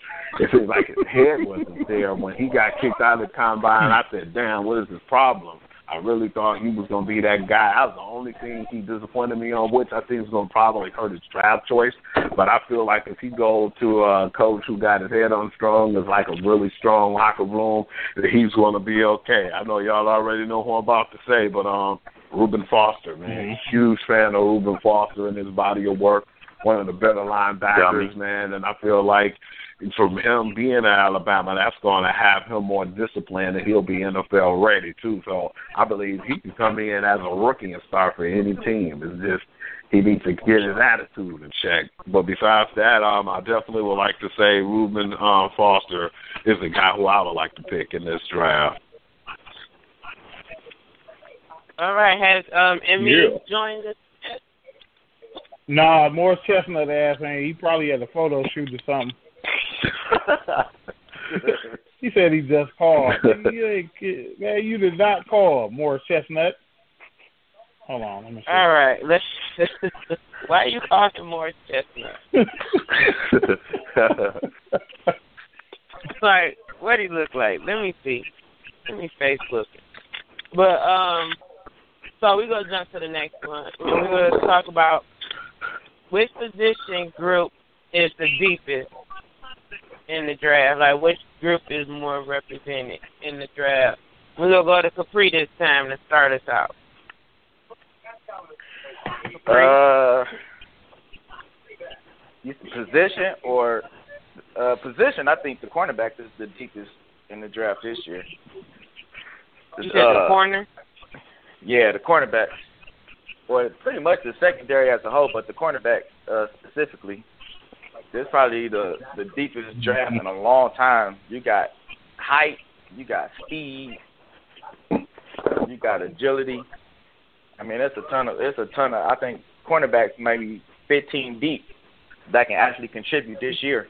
seems like his head wasn't there. When he got kicked out of the combine, I said, damn, what is his problem? I really thought he was going to be that guy. That was the only thing he disappointed me on, which I think is going to probably hurt his draft choice. But I feel like if he goes to a coach who got his head on strong, is like a really strong locker room, that he's going to be okay. I know y'all already know who I'm about to say, but Reuben Foster, man. Huge fan of Reuben Foster and his body of work. One of the better linebackers, man. And I feel like from him being at Alabama, that's going to have him more disciplined, and he'll be NFL ready, too. So I believe he can come in as a rookie and start for any team. It's just he needs to get his attitude in check. But besides that, I definitely would like to say Reuben Foster is the guy who I would like to pick in this draft. All right. Has Emmy joined us? Nah, Morris Chestnut ass, man. He probably had a photo shoot or something. He said he just called. Man, you did not call Morris Chestnut. Hold on, let me see. All right, let's. Why are you calling Morris Chestnut? Like, what do he look like? Let me see. Let me Facebook it. But so we're gonna jump to the next one. We're gonna talk about which position group is the deepest in the draft. Like, which group is more represented in the draft? We're going to go to Capri this time to start us out. Position or position, I think the cornerback is the deepest in the draft this year. You said the corner? Yeah, the cornerback. Well, pretty much the secondary as a whole, but the cornerback specifically. This is probably the deepest draft in a long time. You got height, you got speed, you got agility. I mean, it's a ton of. I think cornerbacks maybe 15 deep that can actually contribute this year.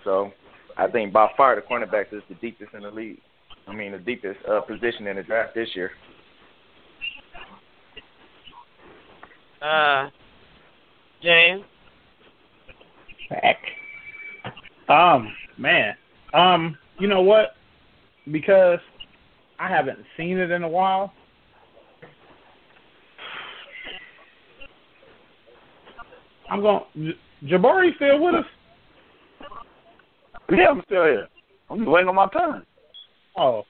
So I think by far the cornerback is the deepest in the league. I mean, the deepest position in the draft this year. James. Man. You know what? Because I haven't seen it in a while. I'm going. Jabari still with us? Yeah, I'm still here. I'm just waiting on my turn. Oh,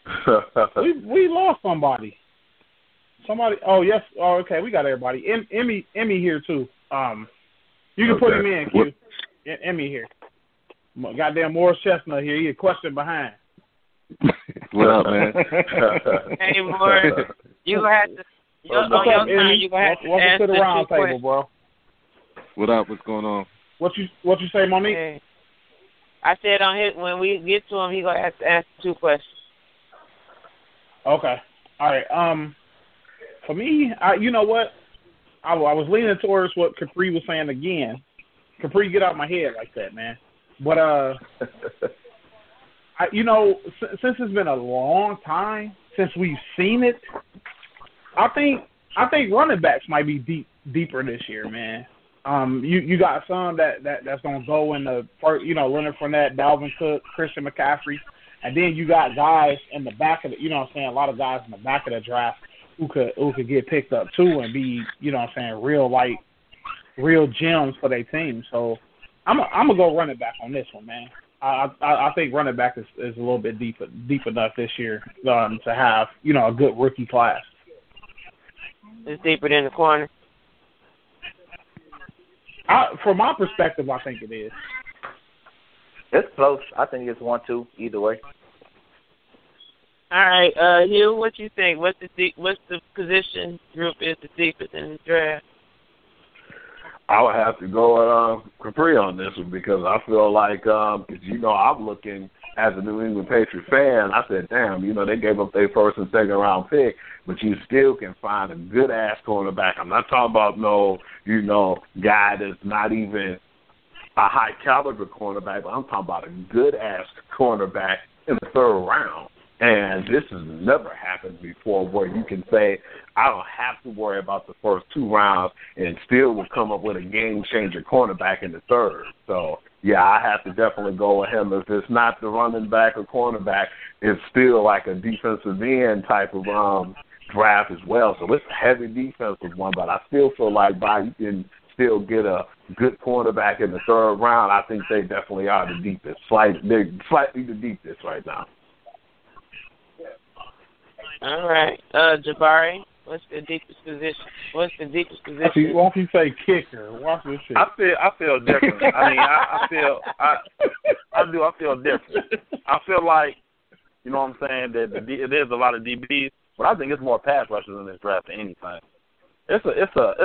we lost somebody. Oh yes. Oh, okay. We got everybody. Emmy here too. You can put him in, Q. Emmy here. Goddamn Morris Chestnut here. He a question behind. What up, man? Hey, Morris, you gonna have to. On your turn, you gonna have to Welcome answer to the round table, questions. bro. What up? What's going on? What you say, Monique? Hey. I said on his when we get to him, he gonna have to answer 2 questions. Okay. All right. For me, you know what? I was leaning towards what Capri was saying again. Capri, get out of my head like that, man. But since it's been a long time since we've seen it, I think running backs might be deeper this year, man. You got some that's gonna go in the first, Leonard Fournette, Dalvin Cook, Christian McCaffrey, and then you got guys in the back of the, a lot of guys in the back of the draft who could get picked up too and be, real gems for their team. So I'm gonna go running back on this one, man. I think running back is a little bit deep enough this year to have a good rookie class. It's deeper than the corner. From my perspective, I think it is. It's close. I think it's 1-2 either way. All right, Hugh, what you think? What's the position group is the deepest in the draft? I would have to go Capri on this one because I feel like, I'm looking as a New England Patriot fan. I said, damn, they gave up their first and second round pick, but you still can find a good ass cornerback. I'm not talking about no, guy that's not even a high caliber cornerback, but I'm talking about a good ass cornerback in the third round. And this has never happened before where you can say, I don't have to worry about the first 2 rounds and still will come up with a game-changer cornerback in the third. So, yeah, I have to definitely go with him. If it's not the running back or cornerback, it's still like a defensive end type of draft as well. So it's a heavy defensive one, but I still feel like you can still get a good cornerback in the third round. I think they definitely are the deepest. They're slightly the deepest right now. All right, Jabari, what's the deepest position? Why don't you say kicker? Watch this shit. I feel different. I mean, I feel different. I feel like, you know what I'm saying, that there's a lot of DBs, but I think it's more pass rushers in this draft than anything. It's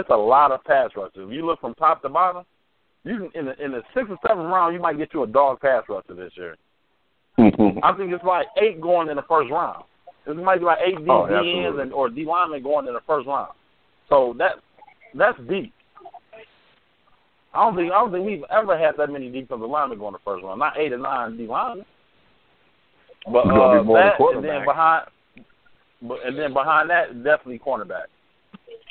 a lot of pass rushers. If you look from top to bottom, you can, in the 6th or 7th round, you might get you a dog pass rusher this year. I think it's like 8 going in the first round. It might be like 8 DBs or D linemen going in the first round. So that's deep. I don't think we've ever had that many defensive linemen going in the first round. Not 8 or 9 D linemen. But and then behind that, definitely cornerback.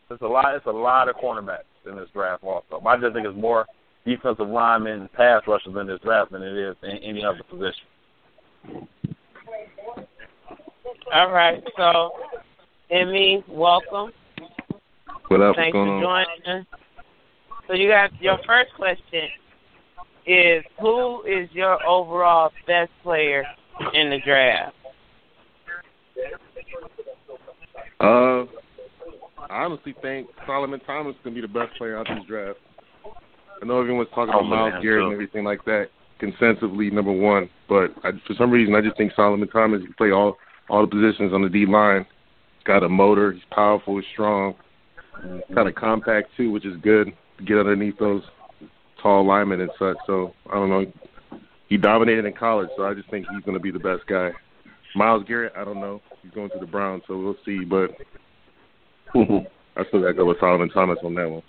It's a lot of cornerbacks in this draft also. I just think it's more defensive linemen, pass rushers in this draft than it is in any other position. All right, so, Emmy, welcome. What up? Thanks What's going for joining us. So you got your first question is, who is your overall best player in the draft? I honestly think Solomon Thomas is going to be the best player out of this draft. I know everyone's talking about Myles Garrett and everything like that, consensusly number 1, but for some reason I just think Solomon Thomas can play all the positions on the D-line. He's got a motor. He's powerful. He's strong. Kind of compact, too, which is good to get underneath those tall linemen and such. So, I don't know. He dominated in college, so I just think he's going to be the best guy. Myles Garrett, I don't know. He's going to the Browns, so we'll see. But I still got to go with Solomon Thomas on that one.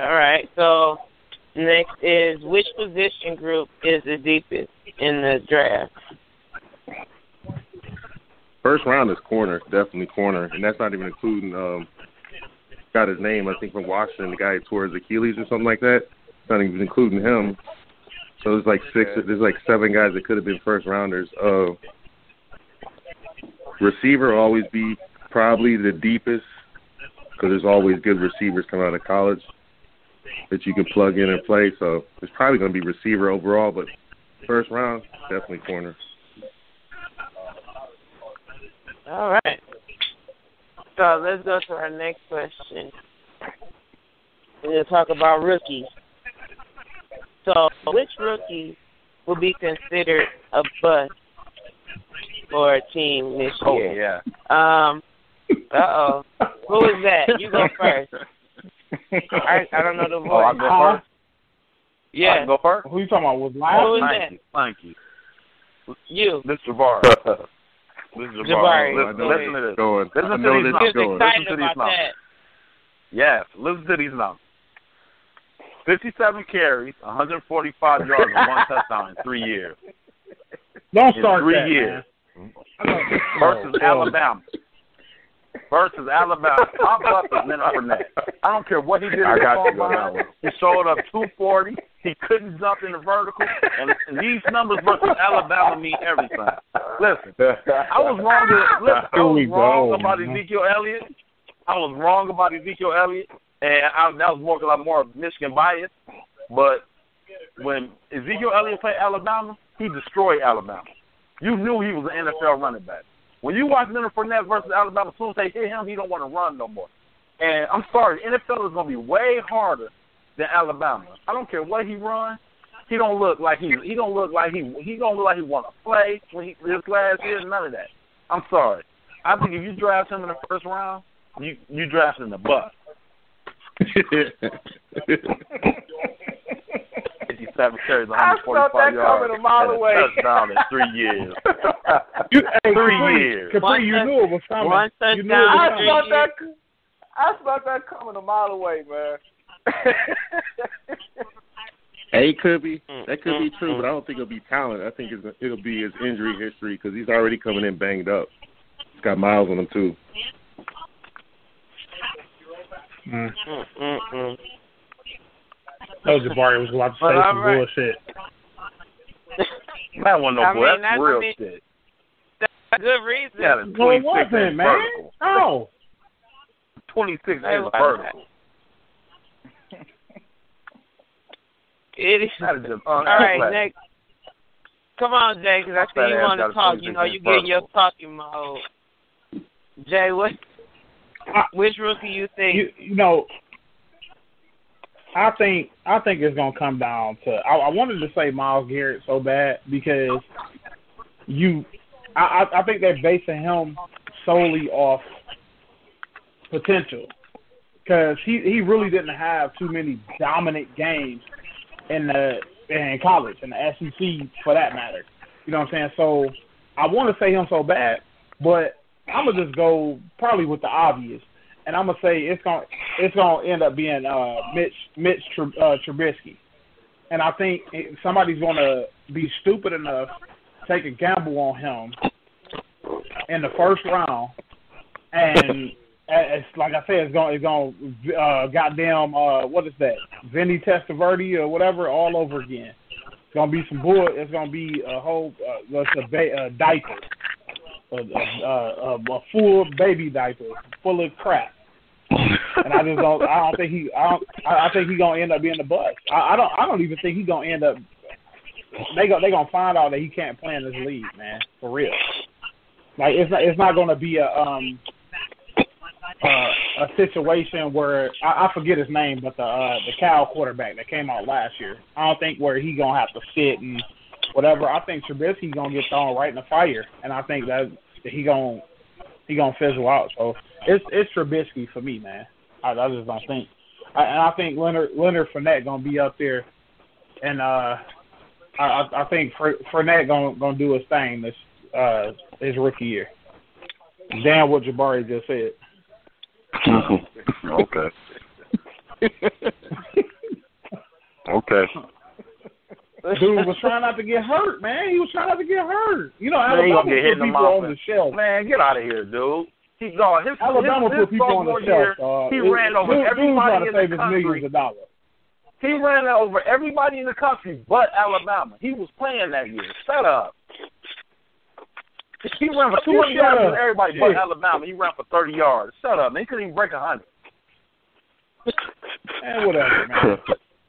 All right, so next is, which position group is the deepest in the draft? First round is corner, definitely corner, and that's not even including got his name, I think, from Washington, the guy who tore his Achilles or something like that. It's not even including him. So there's like 7 guys that could have been first rounders. Receiver will always be probably the deepest because there's always good receivers coming out of college that you can plug in and play. So it's probably going to be receiver overall, but first round, definitely corner. All right. So let's go to our next question. We're going to talk about rookies. which rookie will be considered a bust for a team this year? Oh, yeah. Who is that? You go first. I don't know the voice. Oh, I go first? Yeah. I can go first? Who you talking about? Was Who last? is that? Thank you. You. This is Jabari. Jabari. Listen to this. Going. Listen I to know these this numbers. is going. Excited Listen to these about numbers. that. Yes, listen to these numbers. 57 carries, 145 yards, and 1 touchdown in 3 years. Don't In start 3 that, years. man. Versus Alabama. Top up is Leonard Fournette. I don't care what he did. I got you on that one. He showed up 240. He couldn't jump in the vertical. And these numbers versus Alabama mean everything. Listen, I was wrong about Ezekiel Elliott. I was wrong about Ezekiel Elliott. And that was more because I'm more Michigan biased. But when Ezekiel Elliott played Alabama, he destroyed Alabama. You knew he was an NFL running back. When you watch Leonard Fournette versus Alabama, as soon as they hit him, he don't want to run no more. And I'm sorry, NFL is going to be way harder than Alabama. I don't care what he runs. He don't look like he don't look like he want to play when his last year. None of that. I'm sorry. I think if you draft him in the first round, you draft him in the bus. 57 carries, 145 yards, and a touchdown in 3 years. 3 years. Capri, you knew it was coming. One You knew it was coming. I smelled that coming a mile away, man. Hey, that could be true, but I don't think it'll be talent. I think it'll be his injury history because he's already coming in banged up. He's got miles on him too. No, Jabari was about to say some bullshit. That wasn't no bull. That's real shit. That's a good reason. Yeah, No, it wasn't, man. vertical. Oh. 26 is vertical. It is. That is just All right, next. Come on, Jay, because I see you want to talk. You know, you get in your talking mode. Jay, which rookie you think? You know, I think it's gonna come down to. I wanted to say Myles Garrett so bad because I think they're basing him solely off potential because he really didn't have too many dominant games in college, in the SEC for that matter. You know what I'm saying? So I want to say him so bad, but I'm gonna just go probably with the obvious, and I'm gonna say it's gonna end up being Mitch Trubisky, and I think somebody's gonna be stupid enough to take a gamble on him in the first round, and it's like I said, it's gonna goddamn what is that? Vinny Testaverde or whatever all over again. It's gonna be some bull. It's gonna be a whole diaper. A full baby diaper full of crap, and I think he's gonna end up being a bust. I don't even think he's gonna end up. They gonna find out that he can't play in this league, man, for real. Like it's not gonna be a situation where I forget his name, but the Cal quarterback that came out last year. I don't think where he gonna have to sit and whatever. I think Trubisky's gonna get thrown right in the fire, and I think that he gonna fizzle out. So it's Trubisky for me, man. I just don't think. And I think Leonard Fournette gonna be up there, and I think Fournette gonna do his thing this his rookie year. Damn what Jabari just said. Okay. Okay. Dude was trying not to get hurt, man. He was trying not to get hurt. You know, Man, Alabama gonna get hit in put the people mouth. on the shelf. Man, get out of here, dude. Alabama put people on the shelf. He ran over everybody in the country. Millions of dollars. He ran over everybody in the country but Alabama. He was playing that year. Shut up. He ran for 200 yards with everybody but Alabama. He ran for 30 yards. Shut up, man. He couldn't even break 100. Man, whatever, man.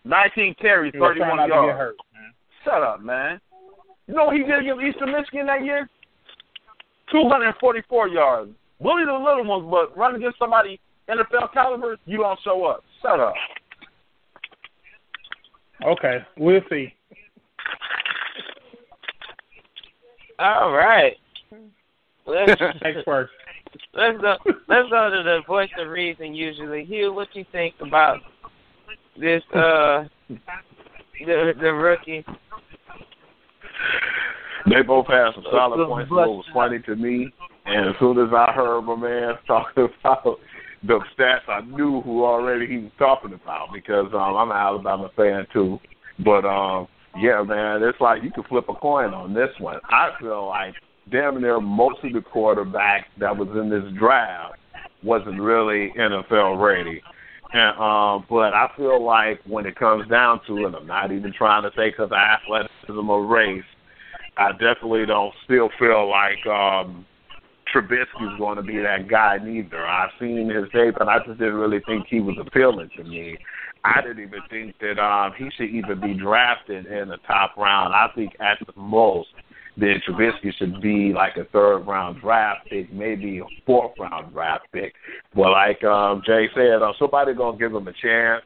19 carries, 31 yards. Hurt, man. Shut up, man. You know what he did against Eastern Michigan that year? 244 yards. Bully the little ones, but run against somebody NFL caliber, you don't show up. Shut up. Okay, we'll see. All right. Next person. Let's go to the voice of reason. Usually, Hugh, what you think about this? The rookie. They both had some solid points. What was funny to me, and as soon as I heard my man talking about the stats, I knew who already he was talking about because I'm an Alabama fan too. But yeah, man, it's like you could flip a coin on this one. I feel like damn near most of the quarterbacks that was in this draft wasn't really NFL ready. And, but I feel like when it comes down to it, I'm not even trying to say because of athleticism or race, I definitely don't still feel like Trubisky's going to be that guy neither. I've seen his tape, and I just didn't really think he was appealing to me. I didn't even think that he should even be drafted in the top round. I think at the most that Trubisky should be like a third-round draft pick, maybe a fourth-round draft pick. But like Jay said, somebody going to give him a chance,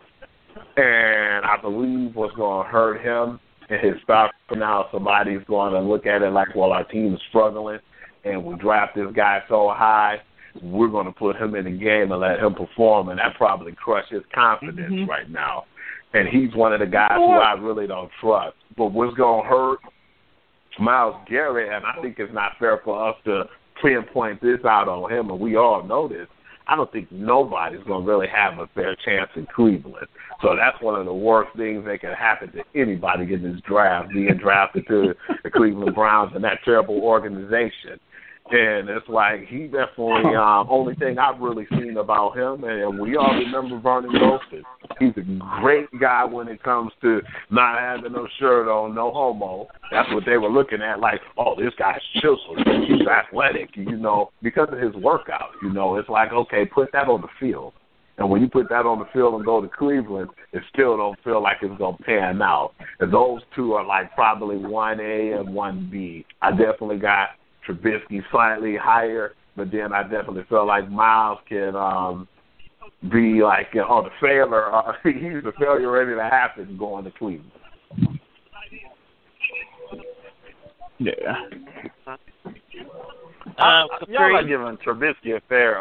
and I believe what's going to hurt him and his stock now, somebody's going to look at it like, well, our team is struggling, and we draft this guy so high, we're going to put him in the game and let him perform, and that probably crushed his confidence right now. And he's one of the guys who I really don't trust. But what's going to hurt Myles Garrett, and I think it's not fair for us to pinpoint this out on him, and we all know this, I don't think nobody's going to really have a fair chance in Cleveland. So that's one of the worst things that can happen to anybody in this draft, being drafted to the Cleveland Browns and that terrible organization. And it's like he definitely, only thing I've really seen about him, and we all remember Vernon Gostin. He's a great guy when it comes to not having no shirt on, no homo. That's what they were looking at, like, oh, this guy's chiseled, he's athletic, because of his workout. It's like, okay, put that on the field. And when you put that on the field and go to Cleveland, it still don't feel like it's going to pan out. And those two are like probably 1A and 1B. I definitely got Trubisky slightly higher, but then I definitely feel like Myles can be like, the failure. He's the failure ready to happen going to Cleveland. Yeah. Y'all not giving Trubisky a fair.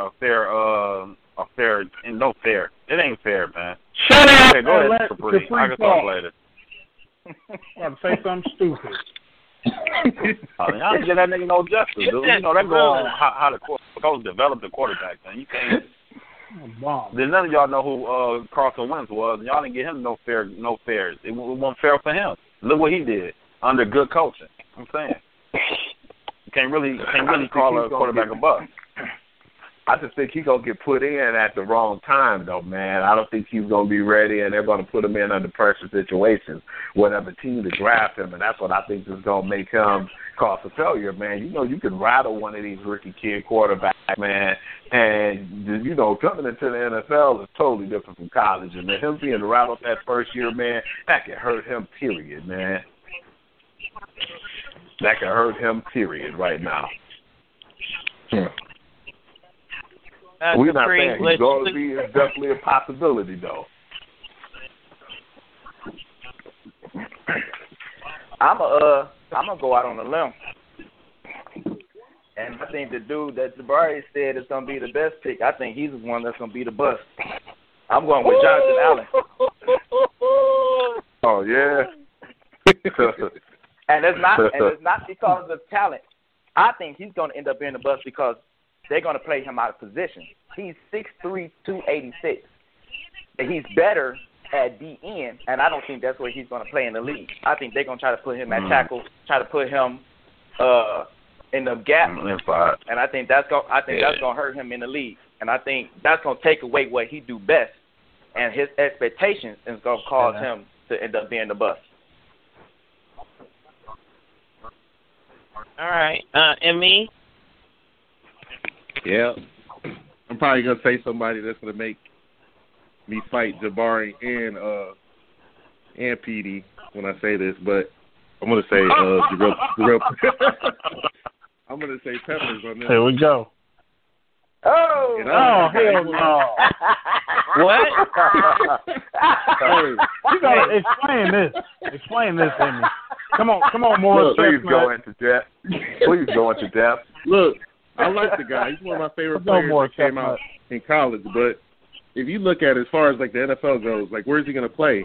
And no fair. It ain't fair, man. Shut up. Okay, go ahead, Capri. I can talk later. I'm about to say something stupid. Y'all didn't give that nigga no justice, dude. That go on how the coach developed the quarterback, man. You can't. Then none of y'all know who Carson Wentz was, and y'all didn't get him no fares. It wasn't fair for him. Look what he did under good coaching. I'm saying. You can't really call a quarterback a bust. I just think he's going to get put in at the wrong time, though, man. I don't think he's going to be ready, and they're going to put him in under pressure situations, whatever team to draft him, and that's what I think is going to make him cause a failure, man. You can rattle one of these rookie kid quarterbacks, man, and, coming into the NFL is totally different from college, and him being rattled that first year, man, that can hurt him, period, man. That can hurt him, period, right now. We're not saying he's going to be. It's definitely a possibility, though. I'm gonna go out on a limb, and I think the dude that Jabari said is gonna be the best pick. I think he's the one that's gonna be the bust. I'm going with Jonathan Allen. Oh yeah. and it's not because of talent. I think he's gonna end up being the bust because they're going to play him out of position. He's 6'3", 286. And he's better at DN, and I don't think that's where he's going to play in the league. I think they're going to try to put him at tackle, try to put him in the gap. And I think that's going to hurt him in the league. And I think that's going to take away what he do best. And his expectations is going to cause him to end up being the bust. All right. And me? Yeah, I'm probably gonna say somebody that's gonna make me fight Jabari and PD when I say this, but I'm gonna say Jarrell. I'm gonna say Peppers on this. Here we go. Oh, hell no! What? Hey, you gotta explain this. Explain this to me. Come on, Morris. Please go into depth. Please go into depth. Look, I like the guy. He's one of my favorite players that came out in college. But if you look at it, as far as like the NFL goes, like where's he going to play?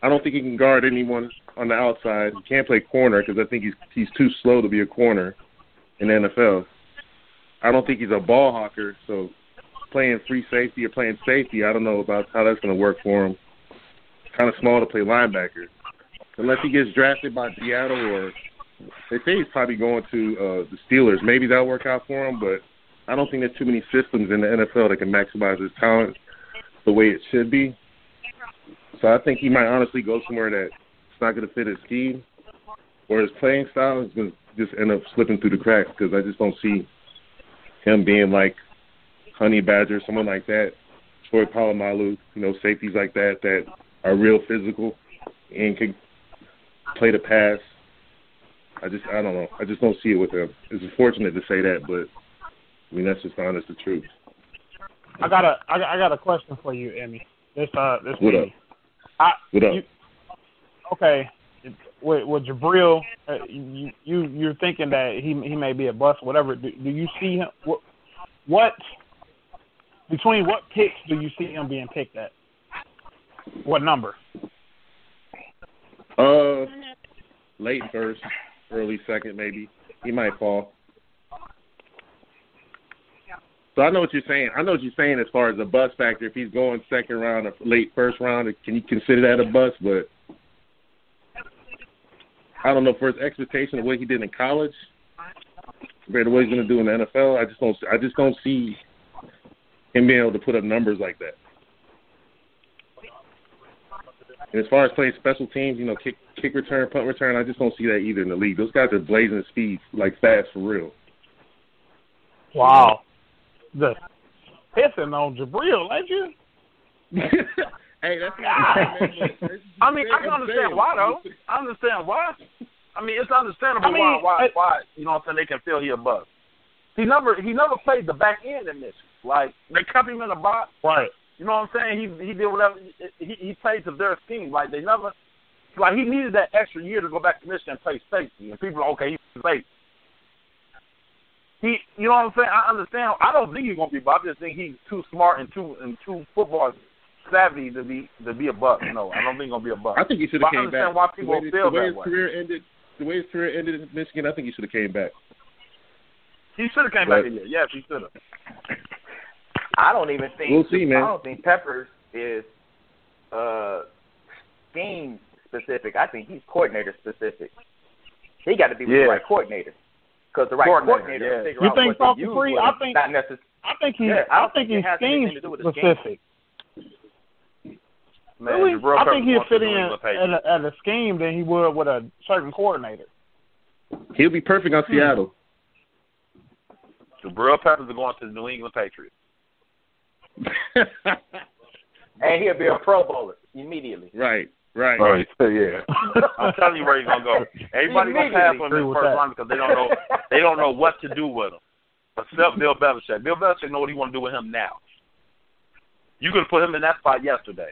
I don't think he can guard anyone on the outside. He can't play corner because I think he's too slow to be a corner in the NFL. I don't think he's a ball hawker, so playing free safety or playing safety, I don't know about how that's going to work for him. Kind of small to play linebacker. Unless he gets drafted by Seattle or they say he's probably going to the Steelers. Maybe that'll work out for him, but I don't think there's too many systems in the NFL that can maximize his talent the way it should be. So I think he might honestly go somewhere that's not going to fit his scheme or his playing style is going to just end up slipping through the cracks because I just don't see him being like Honey Badger, someone like that, Troy Polamalu, safeties like that are real physical and can play the pass. I don't know. I just don't see it with him. It's unfortunate to say that, but I mean that's just the honest truth. I got a question for you, Emmy. This what up? What up? Okay, with Jabril, you're thinking that he may be a bust, whatever. Do you see him? What between what picks do you see him being picked at? What number? Late first, early second, maybe. He might fall. So I know what you're saying. As far as the bust factor. If he's going second round or late first round, can you consider that a bust? But I don't know, for his expectation of what he did in college compared to what he's going to do in the NFL. I just don't see him being able to put up numbers like that. And as far as playing special teams, kick return, punt return, I just don't see that either in the league. Those guys are blazing speed, like fast for real. Wow. The pissing on Jabril, ain't you? Hey, that's I mean, I can understand why, though. I understand why. I mean, it's understandable why they can feel he a bust. He never played the back end in this. Like, they kept him in the box. Right. You know what I'm saying? He did whatever. He played to their scheme. Like, they never – like, he needed that extra year to go back to Michigan and play safety. And people are, okay, he's safety. You know what I'm saying? I understand. I don't think he's going to be, but I just think he's too smart and too football savvy to be a buck. No, I don't think he's going to be a buck. I think he should have came back. I understand why people feel that way. The way his career ended in Michigan, I think he should have came back. He should have came back again. Yes, he should have. I don't even think. We'll see, man. I don't think Peppers is scheme specific. I think he's coordinator specific. He got to be with the right coordinator. Because the right coordinator will figure you out think what to use. I think he's scheme specific. Man, really? I think he'll fit in at a scheme than he would with a certain coordinator. He'll be perfect on Seattle. Jabril Peppers are going to the New England Patriots. And he'll be a Pro Bowler immediately. Right. Yeah. I'm telling you where he's gonna go. Everybody's gonna pass on him in the first round because they don't know what to do with him. Except Bill Belichick. Bill Belichick know what he want to do with him now. You could have put him in that spot yesterday.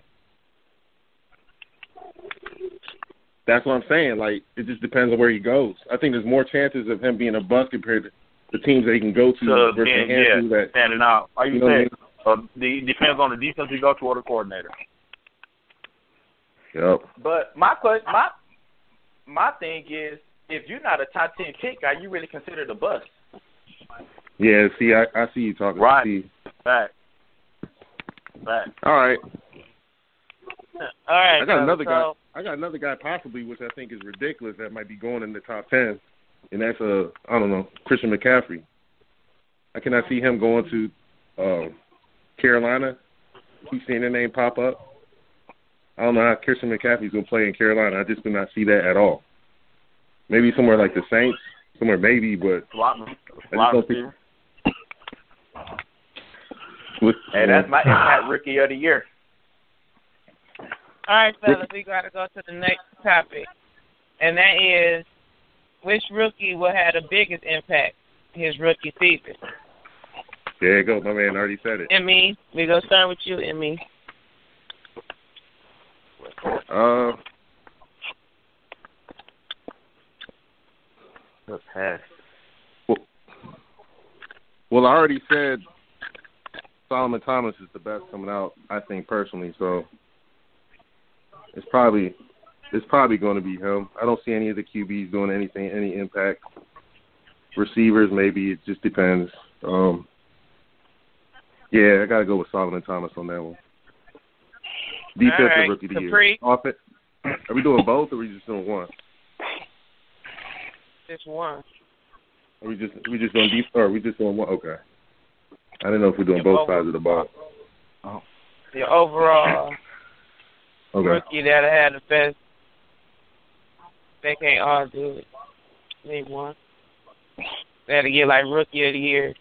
That's what I'm saying. Like, it just depends on where he goes. I think there's more chances of him being a bust compared to the teams that he can go to versus a handful that standing out. Like you said, depends on the defense you go to or the coordinator. Yep. But my thing is, if you're not a top 10 pick, are you really considered a bust? Yeah. See, I see you talking. Right. Back. All right. I got another guy possibly, which I think is ridiculous, that might be going in the top 10, and that's I don't know, Christian McCaffrey. I cannot see him going to Carolina. Keep seeing their name pop up. I don't know how Christian McCaffrey's going to play in Carolina. I just do not see that at all. Maybe somewhere like the Saints, somewhere maybe, but I just don't think. Hey, that's my impact rookie of the year. All right, fellas, we got to go to the next topic, and that is which rookie will have the biggest impact his rookie season. There you go. My man already said it. Emmy, we going to start with you, Emmy. Well, I already said Solomon Thomas is the best coming out, I think, personally. So it's probably going to be him. I don't see any of the QBs doing anything, any impact. Receivers, maybe. It just depends. Yeah, I got to go with Solomon Thomas on that one. Defensive Rookie of the Year. Offense. Are we doing both, or are we just doing one? Just one. Are we just doing deep, or are we just doing one? Okay. I didn't know if we're doing both sides of the ball. Oh. The overall rookie that had the best. They can't all do it. Name one. They had to get like Rookie of the Year.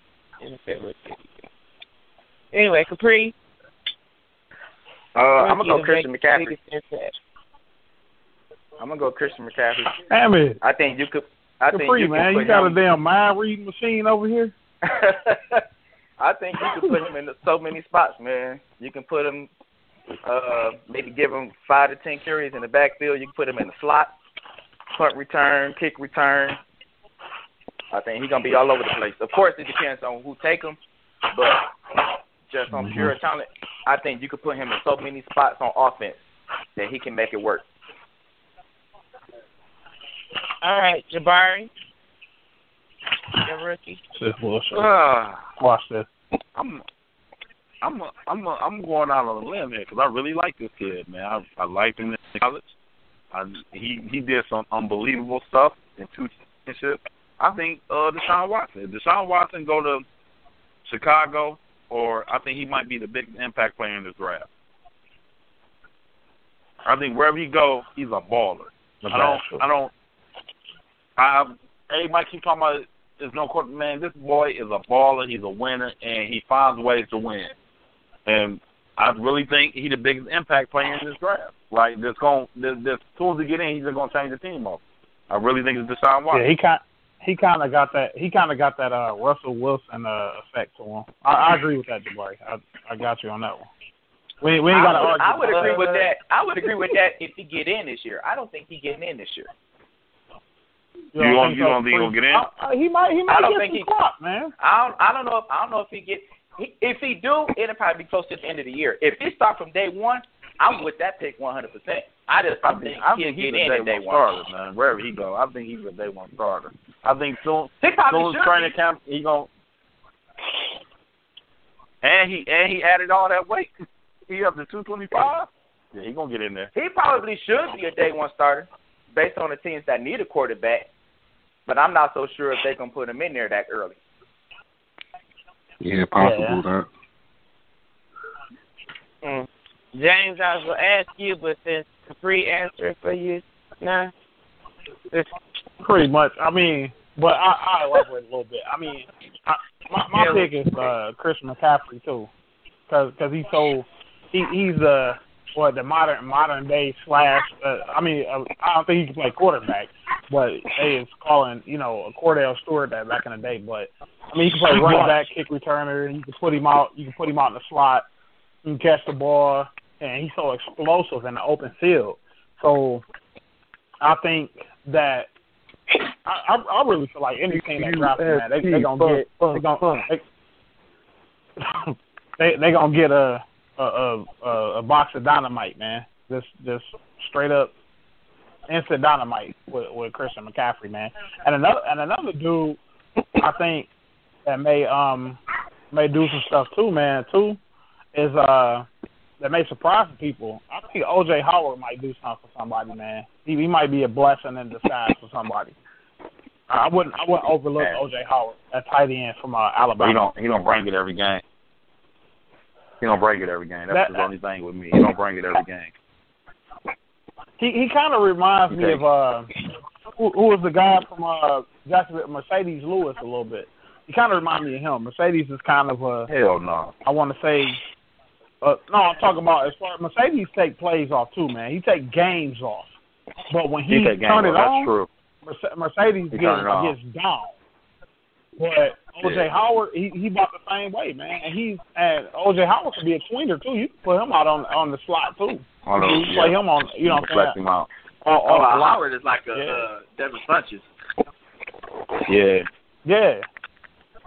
NFL Rookie of the Year. Anyway, Capri. I'm gonna go Christian McCaffrey. I'm gonna go Christian McCaffrey. Damn it! I think you could. Capri, man, you got a damn mind reading machine over here. I think you can put him in so many spots, man. You can put him, maybe give him 5 to 10 carries in the backfield. You can put him in the slot, punt return, kick return. I think he's gonna be all over the place. Of course, it depends on who take him, but just on pure talent, I think you could put him in so many spots on offense that he can make it work. All right, Jabari, the rookie. This bullshit. Watch this. I'm going out on a limb here because I really like this kid, man. I liked him in college. He did some unbelievable stuff in 2 championships. I think Deshaun Watson. If Deshaun Watson go to Chicago, or I think he might be the biggest impact player in this draft. I think wherever he go, he's a baller. Everybody keep talking about there's no quarterback. Man, this boy is a baller. He's a winner, and he finds ways to win. And I really think he's the biggest impact player in this draft. Like, as soon as he get in, he's just gonna change the team up. I really think it's Deshaun Watson. Yeah, he kind of got that. He kind of got that Russell Wilson effect to him. I agree with that, Jabari. I got you on that one. We ain't got to argue. I would agree with that. I would agree with that if he get in this year. I don't think he getting in this year. You don't think he'll get in? He might I don't get think some clock, man. I don't know if he get. If he do, it'll probably be close to the end of the year. If he start from day one, I'm with that pick 100%. I think he'll get in at day one. Starter, man. Wherever he go, I think he's a day one starter. I think soon as training camp, he gonna. And he added all that weight. He up to 225. Yeah, he gonna get in there. He probably should be a day one starter, based on the teams that need a quarterback. But I'm not so sure if they're gonna put him in there that early. Yeah, possible that. James, I was going to ask you, but since Capri answered for you, nah. It's pretty much. I mean, but I elaborate a little bit. I mean, my pick is Christian McCaffrey too, because he's the modern day slash. I don't think he can play quarterback, but they is calling Cordell Stewart that back in the day. But I mean, he can play running back, kick returner. You can put him out. You can put him out in the slot. You can catch the ball, and he's so explosive in the open field. So I think that I really feel like any team that drafts him, they're gonna get a box of dynamite, man. Just straight up instant dynamite with Christian McCaffrey, man. And another dude I think that may do some stuff too, man. Too is that may surprise people. I think O.J. Howard might do something for somebody, man. He might be a blessing in disguise for somebody. I wouldn't overlook O.J. Howard, that tight end from Alabama. He don't bring it every game. He don't bring it every game. That's the only thing with me. He don't bring it every game. He kind of reminds me of who was the guy from Jacksonville, Mercedes Lewis, a little bit. He kind of reminds me of him. Mercedes is kind of hell no. I want to say. No, I'm talking about as far as Mercedes take plays off too, man. He take games off, but when he turn it on, true. Mercedes gets down. But O.J. Howard, he about the same way, man. And O.J. Howard could be a tweener too. You can put him out on the slot too. Play him on, you know what I'm saying? Him out. Howard is like a Devin Funches. Yeah. Yeah.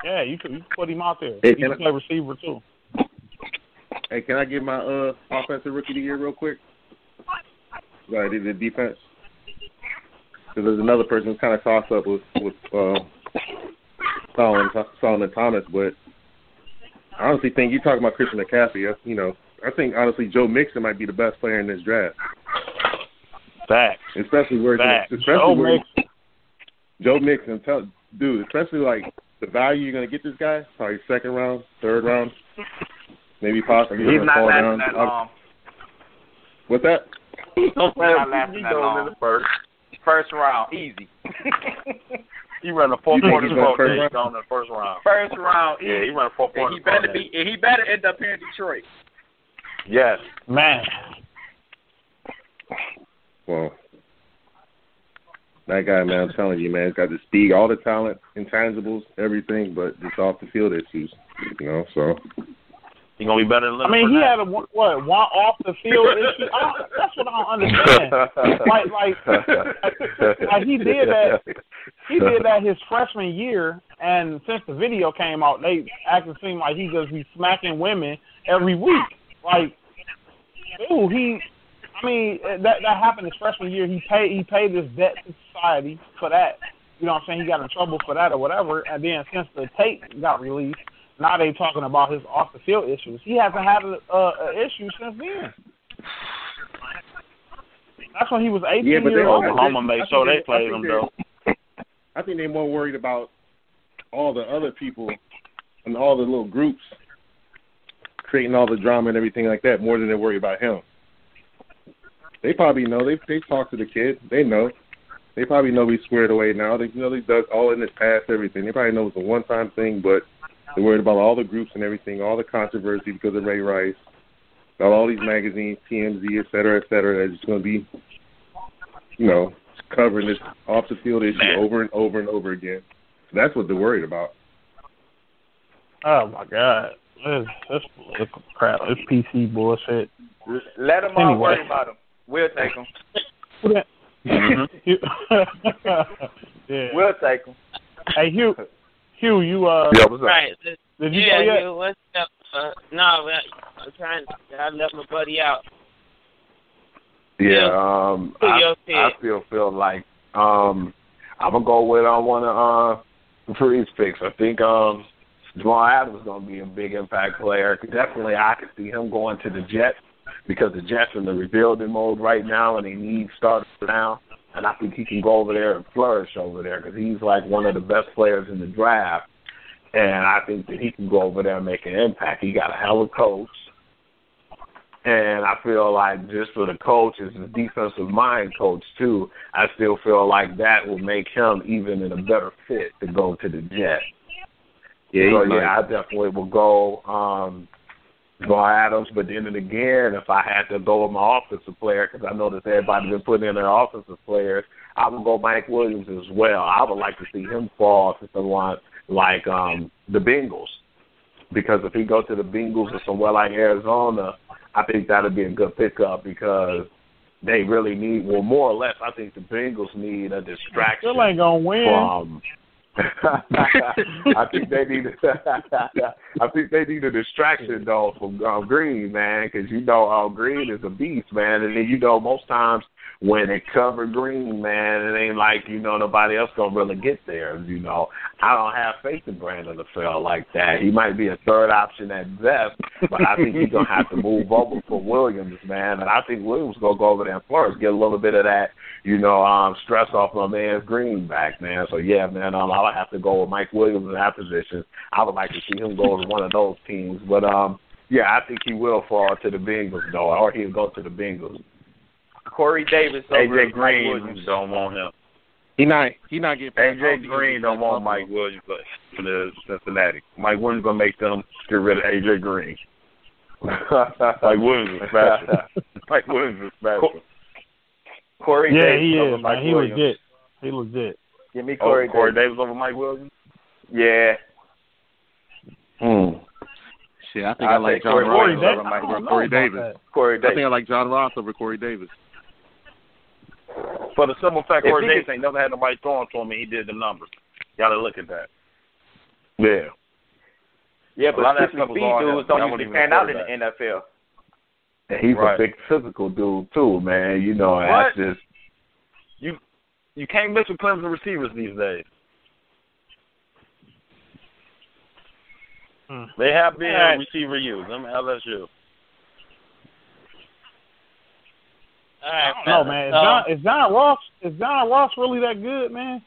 Yeah, you can put him out there. Hey, He can play receiver too. Hey, can I get my offensive rookie of the year real quick? I did the defense. Because there's another person who's kind of tossed up with Solomon Thomas, but I honestly think you're talking about Christian McCaffrey. I think honestly Joe Mixon might be the best player in this draft. Facts. Especially where Joe Mixon, especially like the value you're gonna get this guy, probably second round, third round, maybe possibly. He's not lasting that long. What's that? He's not lasting that long. First round, easy. He ran a 4.4 down in the first round. First round, easy. Yeah, he ran a 4.4. He better end up here in Detroit. Yes, man. Well, that guy, man, I'm telling you, man, he's got the speed, all the talent, intangibles, everything, but just off the field issues, so. He's going to be better than Leonard he Fournette. had one off the field issue. That's what I don't understand. like he did that. He did that his freshman year, and since the video came out, they actually seem like he just be smacking women every week. Like, dude, that happened his freshman year. He paid his debt to society for that. You know what I'm saying? He got in trouble for that or whatever. And then since the tape got released, now they talking about his off the field issues. He hasn't had an issue since then. That's when he was 18 years old. Oklahoma made sure they played him though. I think they're more worried about all the other people and all the little groups creating all the drama and everything like that more than they're worried about him. They probably know. They talk to the kid. They know. They probably know he's squared away now. They know he does all in his past, everything. They probably know it's a one-time thing, but they're worried about all the groups and everything, all the controversy because of Ray Rice, about all these magazines, TMZ, et cetera, that's just going to be, covering this off-the-field issue over and over and over again. So that's what they're worried about. Oh, my God. That's political crap. It's PC bullshit. Let them all worry about him. We'll take him. Yeah. We'll take him. Hey, Hugh, you what's up? Right. Did you say yet? Hugh, what's up? No, I'm trying. I left my buddy out. Yeah, I still feel like I'm gonna go with one of Free's picks. I think Jamal Adams is gonna be a big impact player. Definitely, I could see him going to the Jets because the Jets are in the rebuilding mode right now, and they need starters now. And I think he can go over there and flourish over there because he's like one of the best players in the draft. And I think that he can go over there and make an impact. He got a hell of a coach. And I feel like just for the coach, as a defensive mind coach, too, I still feel like that will make him even in a better fit to go to the Jets. I definitely will go Adams. But then again, if I had to go with my offensive player, because I know that everybody's been putting in their offensive players, I would go Mike Williams as well. I would like to see him fall to someone like the Bengals. Because if he goes to the Bengals or somewhere like Arizona, I think that would be a good pickup because they really need, well, more or less, I think the Bengals need a distraction. Still ain't going to win. I think they need a distraction though from Green, man, because Green is a beast, man, and then most times when they cover Green, man, it ain't like nobody else gonna really get there. I don't have faith in Brandon LaFell like that. He might be a third option at best, but I think he's gonna have to move over for Williams, man, and I think Williams gonna go over there and flourish, get a little bit of that, stress off my man's Green back, man. So yeah, man, I would have to go with Mike Williams in that position. I would like to see him go to one of those teams, but I think he will fall to the Bengals though, or he'll go to the Bengals. Corey Davis over AJ Green don't want him. He not getting AJ Green don't want Mike Williams for the Cincinnati. Mike Williams gonna make them get rid of AJ Green. Mike Williams is special. Mike Williams is special. Corey Davis he over is, Mike man. Williams. He legit. Give me Corey Davis over Mike Williams? Yeah. Shit, I think I like John Ross over Corey Davis. I think I like John Ross over Corey Davis. For the simple fact, Corey Davis ain't never had nobody throwing to him, and he did the numbers. Got to look at that. Yeah. Yeah, A lot but of that quickly stuff was speed on him. dudes That don't wasn't usually even a stand out in quarterback. the NFL. And he's Right. a big physical dude too, man. You know, and What? that's just You can't mess with Clemson receivers these days. They have been receiver used. I'm LSU. All right, I don't know, man. Is John Ross really that good, man?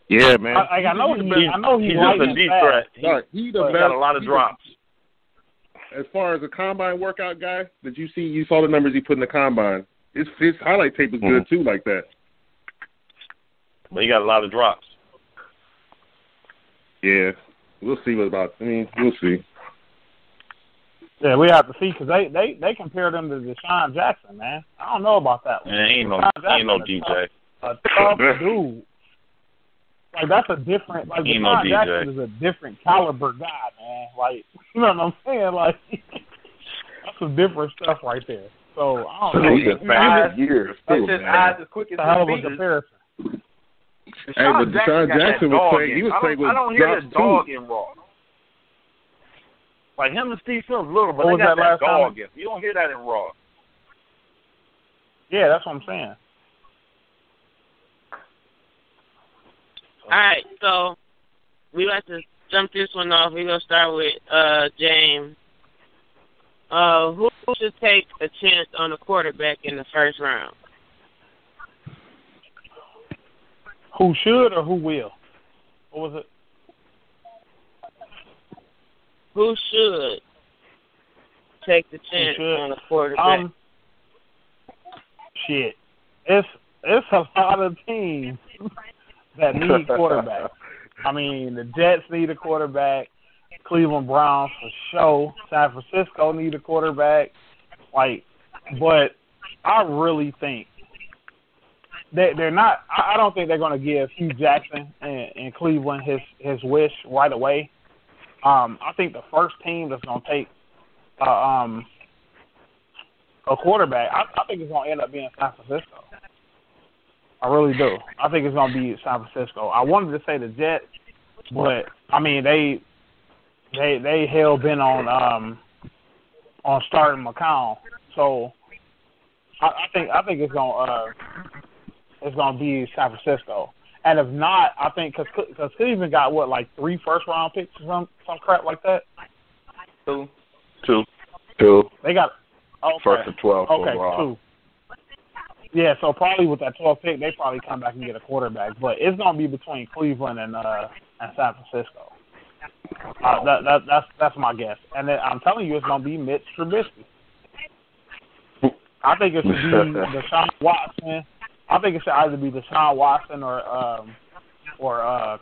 Yeah, man. I know he's He's just a deep threat. He's got a lot of drops. As far as a combine workout guy, you saw the numbers he put in the combine. His highlight tape is good too, like that. But he got a lot of drops. Yeah, we'll see we'll see. Yeah, we have to see because they compared him to Deshaun Jackson, man. I don't know about that one. Man, ain't no DJ. A tough dude. Like that's a different. Like Deshaun Jackson is a different caliber guy, man. Like you know what I'm saying? Like that's some different stuff right there. So I don't know. He's just fast years too, It's just man. eyes as quick as It's a hell of a speed. comparison. Hey, but Deshaun Jackson was playing. He was playing with I don't hear drops the too. dog in Raw. Like him and Steve Sims little, but What they was got that last that dog time? in. You don't hear that in Raw. Yeah, that's what I'm saying. All right, so we like to jump this one off. We're gonna start with James. Who should take a chance on a quarterback in the first round? Who should or who will? What was it? Who should take the chance on a quarterback? Shit. It's a lot of teams that need quarterbacks. I mean, the Jets need a quarterback. Cleveland Browns for sure. San Francisco need a quarterback. But I really think they're not. I don't think they're going to give Hugh Jackson in Cleveland his wish right away. I think the first team that's going to take a quarterback, I think it's going to end up being San Francisco. I really do. I think it's going to be San Francisco. I wanted to say the Jets, but I mean they hell bent on starting McCown. So I think it's going to be San Francisco. And if not, I think because Cleveland got 3 first-round picks or some crap like that. Two. They got first and 12 okay, overall. 2. Yeah, so probably with that 12th pick, they probably come back and get a quarterback. But it's going to be between Cleveland and San Francisco. That's my guess. And then I'm telling you, it's going to be Mitch Trubisky. I think it should be Deshaun Watson. I think it should either be Deshaun Watson or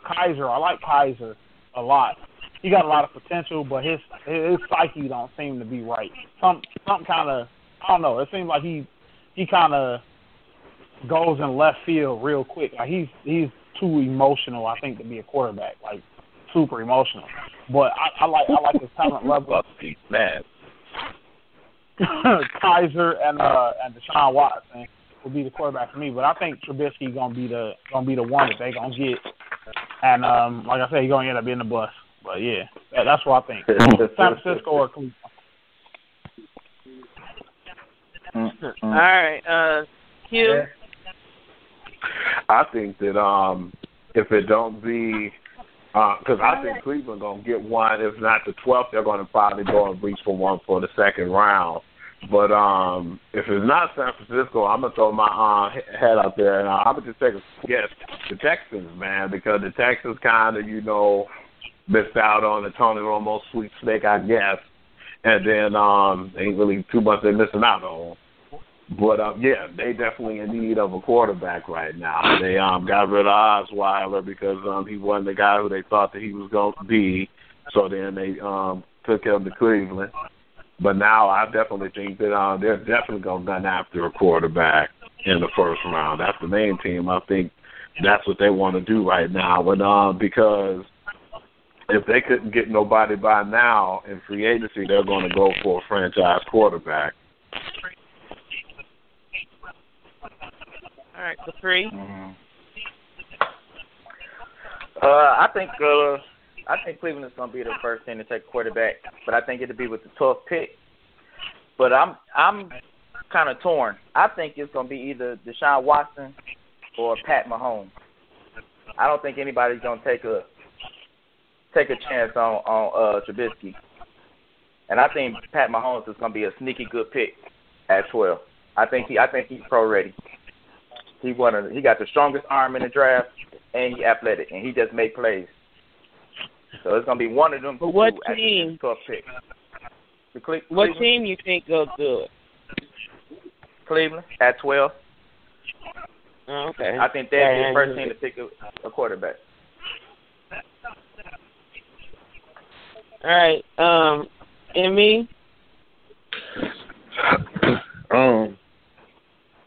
Kaiser. I like Kaiser a lot. He got a lot of potential, but his psyche don't seem to be right. Some kind of, I don't know. It seems like he kind of goes in left field real quick. Like he's too emotional, I think, to be a quarterback. Like super emotional. But I like his talent level. Man. Kaiser and Deshaun Watson will be the quarterback for me, but I think Trubisky gonna be the one that they gonna get, and like I said, he's gonna end up being the bus. But yeah, that's what I think. San Francisco or Cleveland. All right, Hugh. I think that if it don't be, because I think Cleveland gonna get one. If not the 12th, they're gonna probably go and reach for one for the second round. But if it's not San Francisco, I'm gonna throw my head out there and I'm gonna just take a guess. The Texans, man, because the Texans kind of missed out on the Tony Romo sweepstake, I guess, and then ain't really too much they're missing out on. But yeah, they definitely in need of a quarterback right now. They got rid of Osweiler because he wasn't the guy who they thought that he was going to be. So then they took him to Cleveland. But now I definitely think that they're definitely going to gun after a quarterback in the first round. That's the main team. I think that's what they want to do right now. But because if they couldn't get nobody by now in free agency, they're going to go for a franchise quarterback. All right, Capri. I think Cleveland's going to be the first team to take a quarterback, but I think it'll be with the 12th pick. But I'm kind of torn. I think it's going to be either Deshaun Watson or Pat Mahomes. I don't think anybody's going to take a chance on Trubisky. And I think Pat Mahomes is going to be a sneaky good pick at 12. I think he's pro ready. He got the strongest arm in the draft, and he's athletic, and he just make plays. So it's going to be one of them. But what team? What team you think goes good? Cleveland at 12. Oh, okay. I think they're the first team to pick a quarterback. All right. Emmy?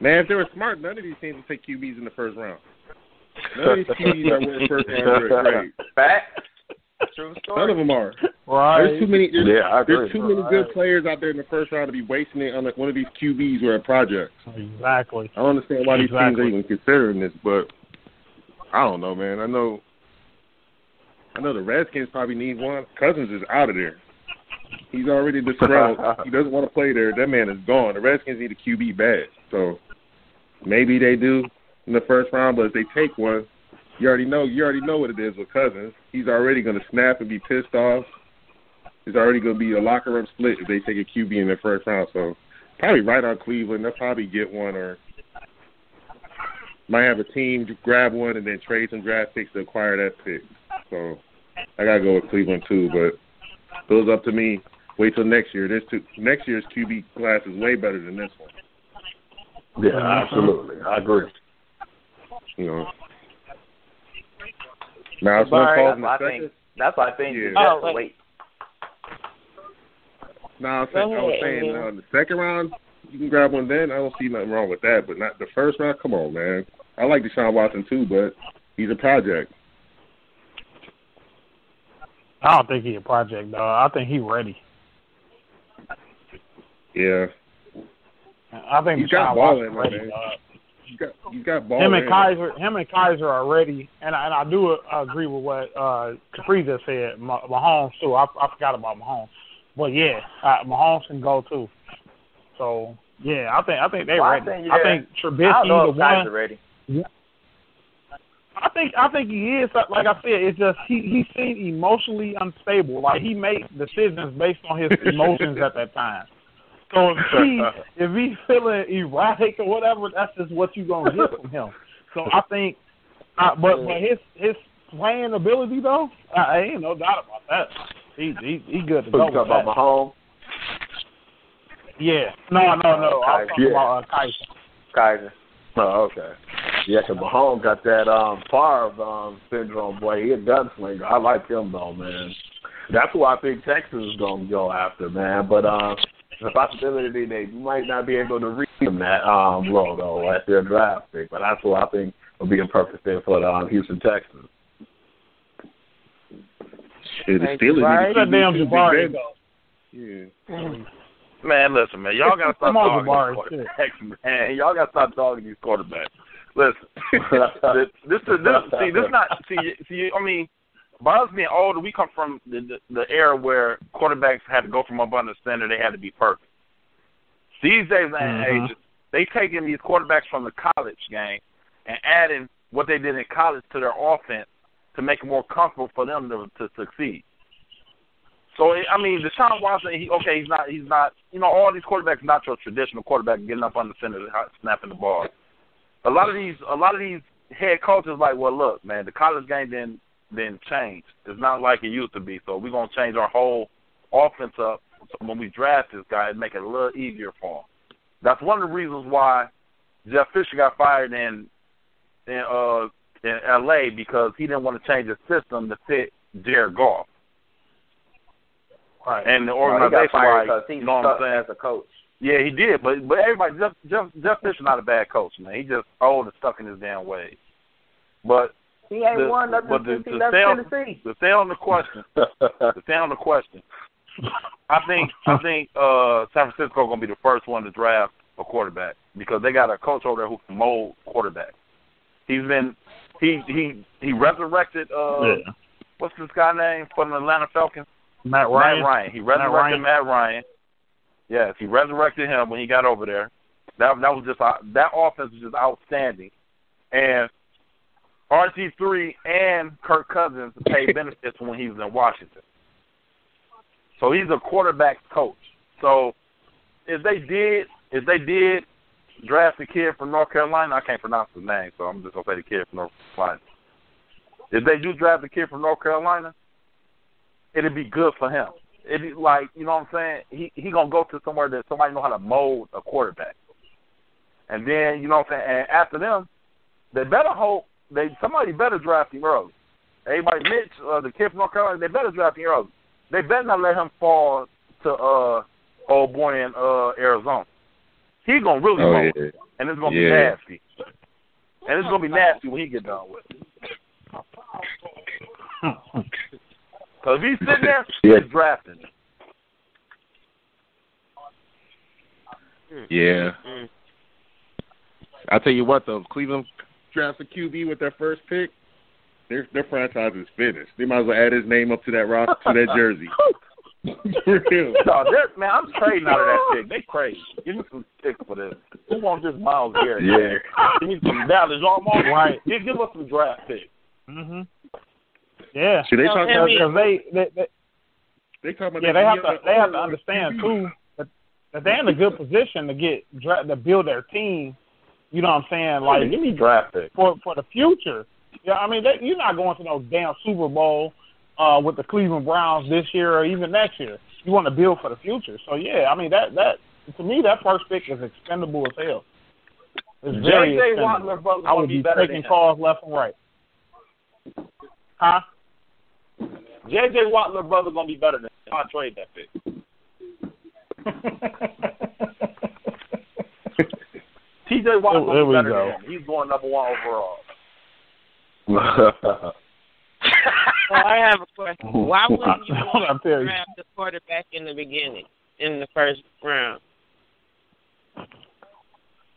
Man, if they were smart, none of these teams would take QBs in the first round. None of these QBs are winning first round grade. Fact. True story. None of them are. Right. There's too many. There's too many good Right. players out there in the first round to be wasting it on one of these QBs or a project. Exactly. I don't understand why these teams are even considering this, but I don't know, man. I know the Redskins probably need one. Cousins is out of there. He's already disgruntled. He doesn't want to play there. That man is gone. The Redskins need a QB bad. So maybe they do in the first round, but if they take one, you already know what it is with Cousins. He's already going to snap and be pissed off. There's already going to be a locker room split if they take a QB in the first round. So probably right on Cleveland. They'll probably get one or might have a team to grab one and then trade some draft picks to acquire that pick. So I got to go with Cleveland too, but it was up to me. Wait till next year. Next year's QB class is way better than this one. Yeah, absolutely. I agree. You know. Now, if one falls in the second. That's why I think you Oh, have to wait. Now, I was saying in the second round, you can grab one then. I don't see nothing wrong with that, but not the first round. Come on, man. I like Deshaun Watson too, but he's a project. I don't think he's a project, though. I think he's ready. Yeah. I think he's got ball in ready, man. He's got ball him in. Him and Kaiser are ready, and I do agree with what Capri just said. Mahomes too. I forgot about Mahomes, but yeah, Mahomes can go too. So yeah, I think they're ready. I think Trubisky the one. Ready. Yeah. I think he is. Like I said, it's just he seemed emotionally unstable. Like he made decisions based on his emotions at that time. So if he's feeling erratic or whatever, that's just what you're gonna get from him. So I think, but his playing ability though, ain't no doubt about that. He good to go. You talking about Mahomes? Yeah. No. I'm talking about Kaiser. Oh, okay. Yeah, because Mahomes got that Favre syndrome, boy. He a gunslinger. I like him, though, man. That's who I think Texas is going to go after, man. But the possibility they might not be able to reach him that low, though, at their draft pick. But that's who I think will be a perfect fit for the Houston Texans. Shit, the Steelers need to damn Jabari, though. Yeah. Man, listen, man. Y'all got to stop talking these quarterbacks, man. Y'all got to stop talking these quarterbacks. Listen, I mean, by us being older, we come from the era where quarterbacks had to go from up under center. They had to be perfect. These days and ages, they taking these quarterbacks from the college game and adding what they did in college to their offense to make it more comfortable for them to succeed. So, I mean, Deshaun Watson, he's not, all these quarterbacks are not your traditional quarterback getting up on the center, snapping the ball. A lot of these head coaches like, well, look, man, the college game didn't change. It's not like it used to be. So we're gonna change our whole offense up so when we draft this guy and make it a little easier for him. That's one of the reasons why Jeff Fisher got fired in L.A. because he didn't want to change the system to fit Jared Goff. Right. And the organization, because he's stuck as a coach. Yeah, he did, but everybody, Jeff Fisher's not a bad coach, man. He's just old and stuck in his damn ways. But he ain't won nothing since he left Tennessee. To stay on the question, I think San Francisco gonna be the first one to draft a quarterback because they got a coach over there who can mold quarterbacks. He resurrected what's this guy name from the Atlanta Falcons? Matt Ryan. Matt Ryan. He resurrected Matt Ryan. Yes, he resurrected him when he got over there. That was just that offense was just outstanding. And RG3 and Kirk Cousins paid benefits when he was in Washington. So he's a quarterback coach. So if they did draft the kid from North Carolina, I can't pronounce his name, so I'm just gonna say the kid from North Carolina. If they do draft the kid from North Carolina, it'd be good for him. It'd be like, you know what I'm saying? He gonna go to somewhere that somebody know how to mold a quarterback. And then, you know what I'm saying, and after them, they better hope somebody better draft him early. Everybody, Mitch, the kid from North Carolina, they better draft him early. They better not let him fall to old boy in Arizona. He's gonna really mold, and it's gonna be nasty. And it's gonna be nasty when he get done with it. Because if he's sitting there, he's drafting. Yeah. I'll tell you what, though, if Cleveland drafts a QB with their first pick, their franchise is finished. They might as well add his name up to that roster, to that jersey. For real. No, man, I'm trading out of that pick. They crazy. Give me some picks for this. Who wants this Myles Garrett? Yeah. Give me some Dallas almost. Right. Give us some draft picks. Mhm. Yeah. See, they talk about they talk about they have to understand too that they're in a good position to build their team. You know what I'm saying? Like, give me draft picks for the future. Yeah, I mean, you're not going to no damn Super Bowl with the Cleveland Browns this year or even next year. You want to build for the future. So yeah, I mean that to me that first pick is expendable as hell. It's very expendable. I would be taking calls left and right. Huh? J.J. Watt, little brother, gonna be better than him. I'll trade that pick. T.J. Watt gonna be better than him. He's going number 1 overall. Well, I have a question. Why wouldn't you want to draft the quarterback in the beginning, in the first round?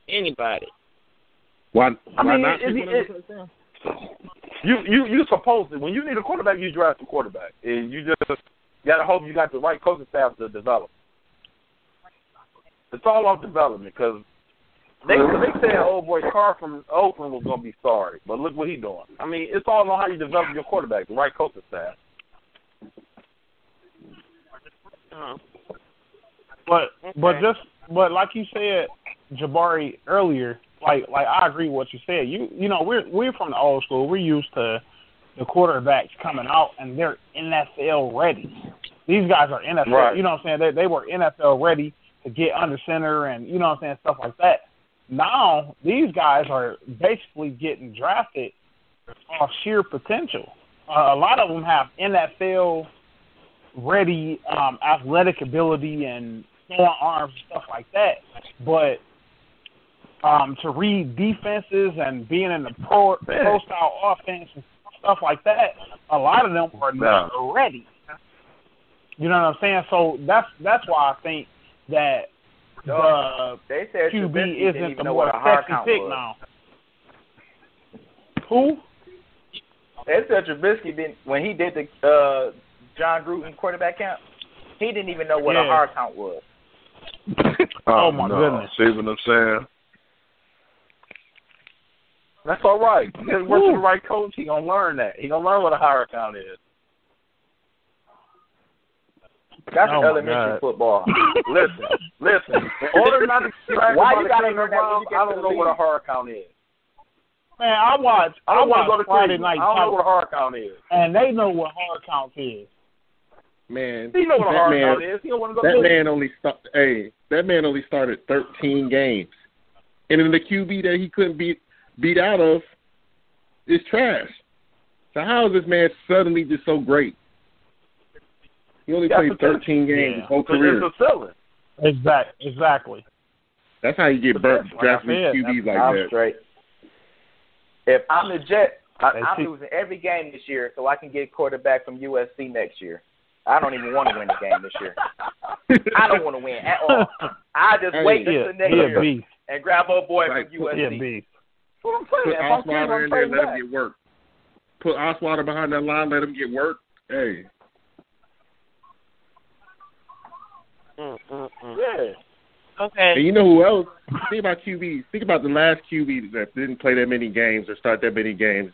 Anybody? Why I mean, not? You supposed to. When you need a quarterback, you draft a quarterback. And you just got to hope you got the right coaching staff to develop. It's all on development because they said old boy Carr from Oakland was going to be sorry, but look what he's doing. I mean, it's all on how you develop your quarterback, the right coaching staff. But like you said, Jabari, earlier, like I agree with what you said. You know, we're from the old school. We're used to the quarterbacks coming out and they're NFL ready. These guys are NFL. Right. You know what I'm saying? They were NFL ready to get under center and you know what I'm saying, stuff like that. Now these guys are basically getting drafted off sheer potential. A lot of them have NFL ready athletic ability and throwing arms and stuff like that. But to read defenses and being in the pro style offense and stuff like that, a lot of them are not ready. You know what I'm saying? So that's why I think that they said QB isn't the more sexy pick now. Who? They said Trubisky when he did the John Gruden quarterback camp, he didn't even know what a hard count was. Oh my goodness! See what I'm saying? That's all right. He works with the right coach. He gonna learn that. He gonna learn what a higher count is. That's elementary football. Listen. In order not to why you gotta learn that? I don't know what a hard count is. Man, I watch Friday Night I don't know what a hard count is. And they know what hard count is. Man, he know what a hard count is. He don't want to go. That man only started 13 games, and then the QB that he couldn't beat out of is trash. So how is this man suddenly just so great? He only played 13 games his whole career. Exactly. That's how you get burnt drafting QBs like that. Straight. If I'm the Jets, I'm losing every game this year so I can get a quarterback from USC next year. I don't even want to win the game this year. I don't want to win at all. I just wait until next year and grab old boy from USC. Beast. What I'm saying. Put Osweiler in there and let him get work. put Osweiler behind that line, let him get work. Hey. Yeah. Okay. And you know who else? Think about QBs. Think about the last QB that didn't play that many games or start that many games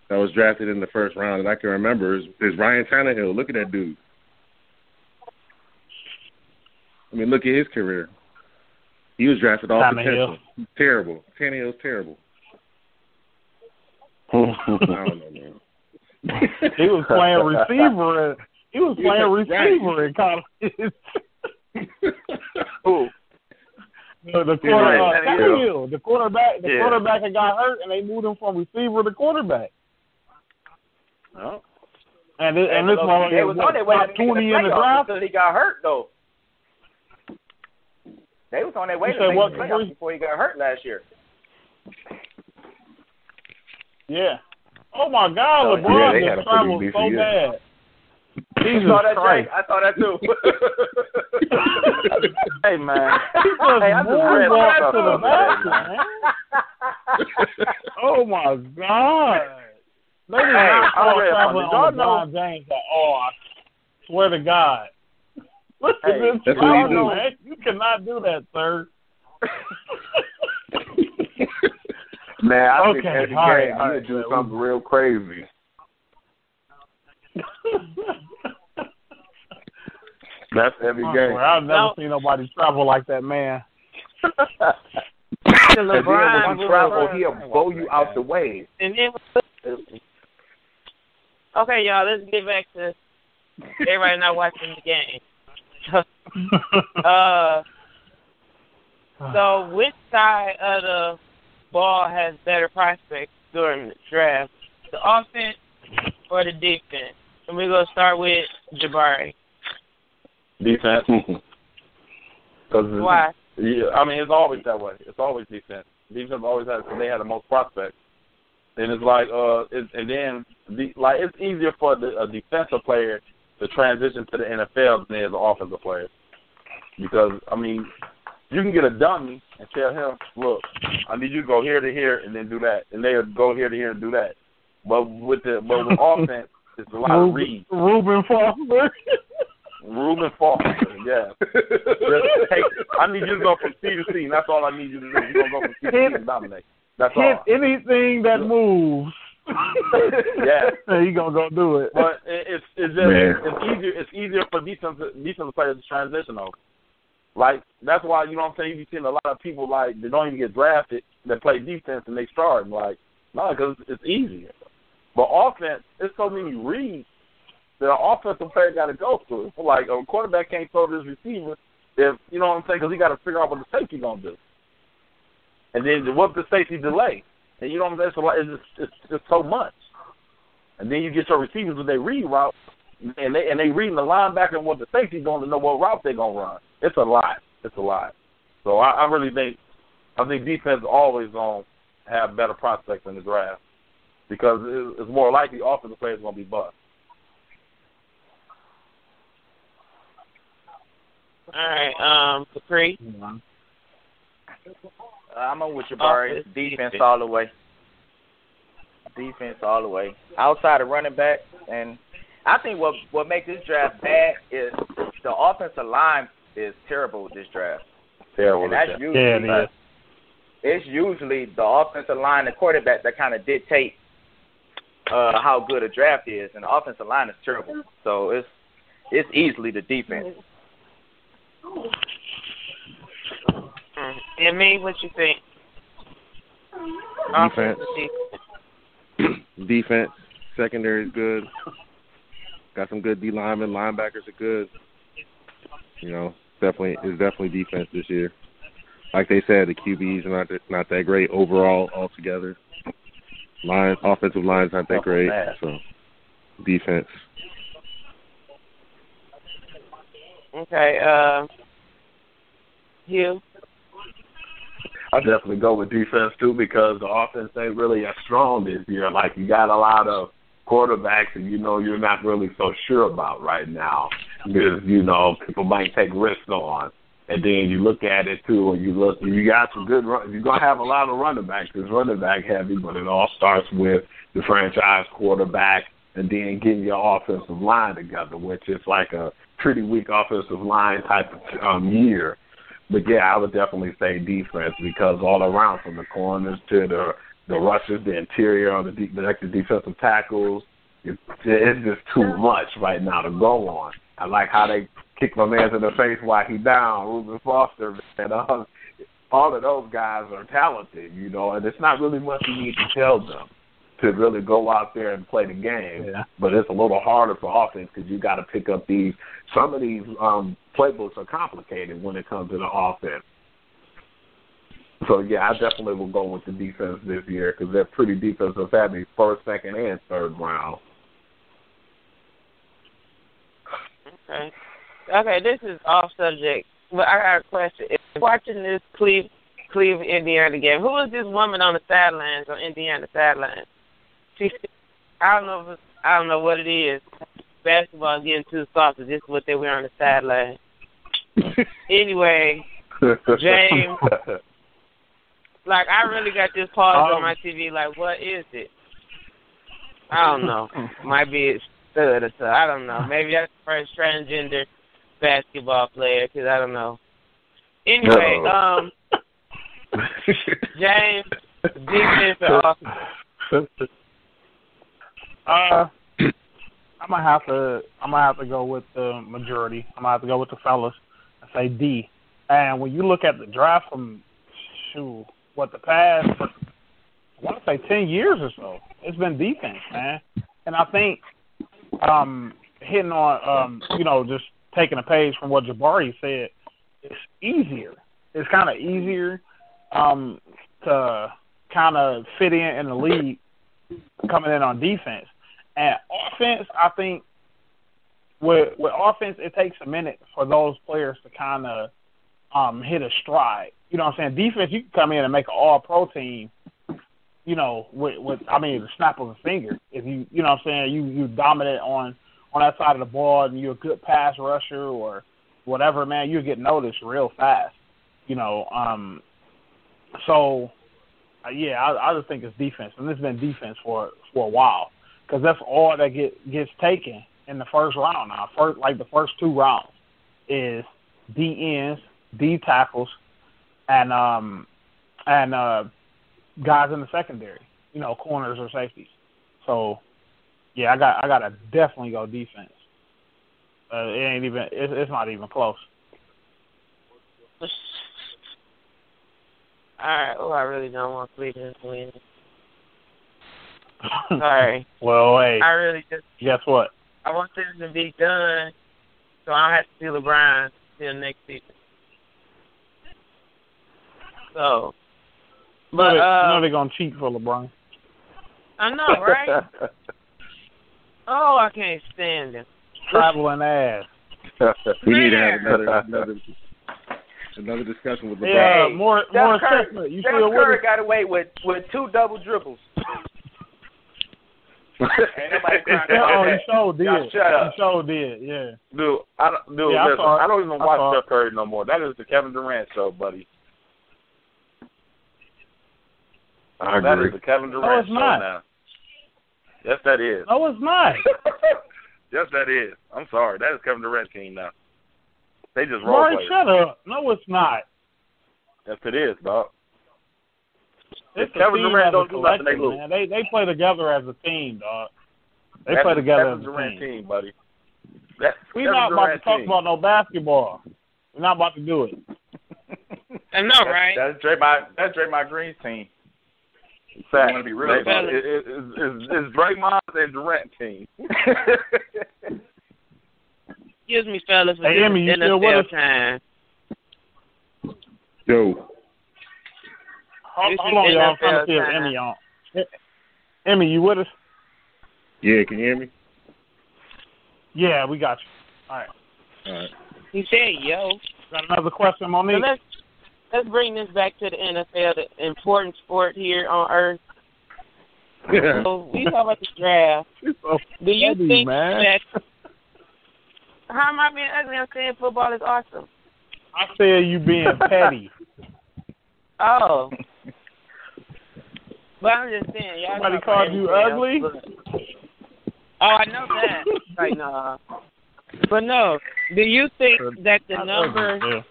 that was drafted in the first round that I can remember is Ryan Tannehill. Look at that dude. I mean, look at his career. He was drafted off potential. He's terrible. Tannehill's terrible. I don't know, man. He was playing receiver. He was playing receiver in college. Who? The quarterback that got hurt, and they moved him from receiver to quarterback. Oh. And this one they was on their way to 20 in the draft until he got hurt, though. They was on their way to make the playoffs before he got hurt last year. Yeah. Oh my God, LeBron just traveled so bad. Jesus Christ! I saw that too. Hey man, I just read that to the basket, man. Oh my God! They did not call traveling on LeBron James at all. I swear to God. Look at this travel, man. You cannot do that, sir. Man, I think every game you would do something real crazy. That's every game. I've never seen nobody travel like that, man. And then when you travel, he'll blow you out the way. And then, okay, y'all, let's get back to everybody not watching the game. So, which side of the ball has better prospects during the draft? The offense or the defense? And we're going to start with Jabari. Defense. Why? Yeah, I mean, it's always that way. It's always defense. Defense always has, because they have the most prospects. And it's like, it's easier for a defensive player to transition to the NFL than it is an offensive player. Because, I mean, you can get a dummy and tell him, look, I need you to go here to here and then do that. And they'll go here to here and do that. But with offense, it's a lot of reads. Reuben Foster, yeah. I need you to go from C to C, and that's all I need you to do. You're going to go from C to C and dominate. That's all. Hit anything that moves. Yeah. You're going to go do it. But it's easier for defensive players to transition over. Like, that's why, you know what I'm saying, you've seen a lot of people, like, they don't even get drafted that play defense and they start. And like, no, because it's easier. But offense, there's so many reads that an offensive player got to go through. Like, a quarterback can't throw to his receiver if, you know what I'm saying, because he got to figure out what the safety going to do. And then what's the safety delay? And you know what I'm saying? It's just so much. And then you get your receivers when they read routes, and they reading the linebacker and what the safety's going to know what route they're going to run. It's a lot. So I really think defense is always going to have better prospects in the draft because it's more likely offensive players going to be bust. All right, Capri. I'm on with Jabari. Defense all the way. Outside of running back, and I think what makes this draft bad is the offensive line is terrible this draft. Terrible. And that's usually it's usually the offensive line, the quarterback that kind of dictate how good a draft is, and the offensive line is terrible. So it's easily the defense. And me, what you think? Defense. Secondary is good. Got some good D linemen. Linebackers are good. You know, it's definitely defense this year. Like they said, the QBs are not that great overall altogether. Offensive line's not that great. So defense. Okay, Hugh? I definitely go with defense, too, because the offense ain't really as strong this year. Like, you got a lot of quarterbacks and, you're not really so sure about right now because, people might take risks on. And then you look at it too, and you got some good run. You're gonna have a lot of running backs. It's running back heavy, but it all starts with the franchise quarterback, and then getting your offensive line together, which is like a pretty weak offensive line type of year. But yeah, I would definitely say defense, because all around, from the corners to the rushers, the interior, the defensive tackles, it's just too much right now to go on. I like how they kick my man in the face while he down, Reuben Foster, and all of those guys are talented, and it's not really much you need to tell them to really go out there and play the game. Yeah. But it's a little harder for offense, because you got to pick up some of these playbooks are complicated when it comes to the offense. So, yeah, I definitely will go with the defense this year, because they're pretty defensive heavy, first, second, and third round. Okay, this is off subject, but I got a question. If you're watching this Cleveland, Indiana game, who is this woman on the sidelines, on Indiana sidelines? I don't know what it is. Basketball is getting too soft. This is what they wear on the sideline. Anyway, James, I really got this pause on my TV. What is it? I don't know. Might be a stud or something. I don't know. Maybe that's the first transgender basketball player, because I don't know. Anyway, James, defense or offense? I'm gonna have to go with the majority. I'm gonna have to go with the fellas and say D. And when you look at the draft from the past, I want to say 10 years or so, it's been defense, man. And I think hitting on just taking a page from what Jabari said, it's easier. It's kind of easier to kind of fit in the league coming in on defense. And offense, I think with offense, it takes a minute for those players to kind of hit a stride. You know what I'm saying? Defense, you can come in and make an all-pro team, with the snap of a finger. If you know what I'm saying, you dominate on that side of the ball, and you're a good pass rusher or whatever, man, you get noticed real fast. So I just think it's defense, and it's been defense for a while, because that's all that gets taken in the first round now. The first two rounds is D ends, D tackles, and guys in the secondary, corners or safeties. So yeah, I gotta definitely go defense. It's not even close. All right. Oh, I really don't want Cleveland to win. Sorry. Well, hey. I really just. Guess what? I want this to be done, so I don't have to see LeBron till next season. So. But they're gonna cheat for LeBron. I know, right? Oh, I can't stand him. Traveling ass. We need to have another discussion with LeBron. Yeah, more assessment. You Steph still Curry with got away with 2 double dribbles. Ain't nobody crying. He sure did. Y'all shut up. He sure did. Yeah. Dude, Yeah, listen, I don't even watch Steph Curry no more. That is the Kevin Durant show, buddy. I That agree. is the Kevin Durant show not. now. Yes, that is. No, it's not. Yes, that is. I'm sorry. That is Kevin Durant's team now. They just role Rory, players. shut up. No, it's not. Yes, it is, dog. It's If Kevin a team Durant as don't a do nothing, they collective, lose. man. They play together as a team, dog. They That's play the together Kevin as a Durant team. buddy. That's We're Kevin not about to Durant talk team. about no basketball. We're not about to do it. I know, right? That's Draymond Green's team. Fact. I want to be real about it. It's Draymond and Durant team. Excuse me, fellas, for Hey, this Emmy, you still with us? NFL time. Yo. Hold This on, is y'all. I'm trying NFL to see if time. Emmy on. Emmy, you with us? Yeah, can you hear me? Yeah, we got you. All right. All right. He said, yo. Got another question, So Monique? let's bring this back to the NFL, the important sport here on earth. Yeah. So we talk about the draft. So Do you funny, think man. that how am I being ugly? I'm saying football is awesome. I said you being petty. Oh. But I'm just saying, y'all. Somebody called you ugly? Oh, I know that. Like, no. But no, do you think that the number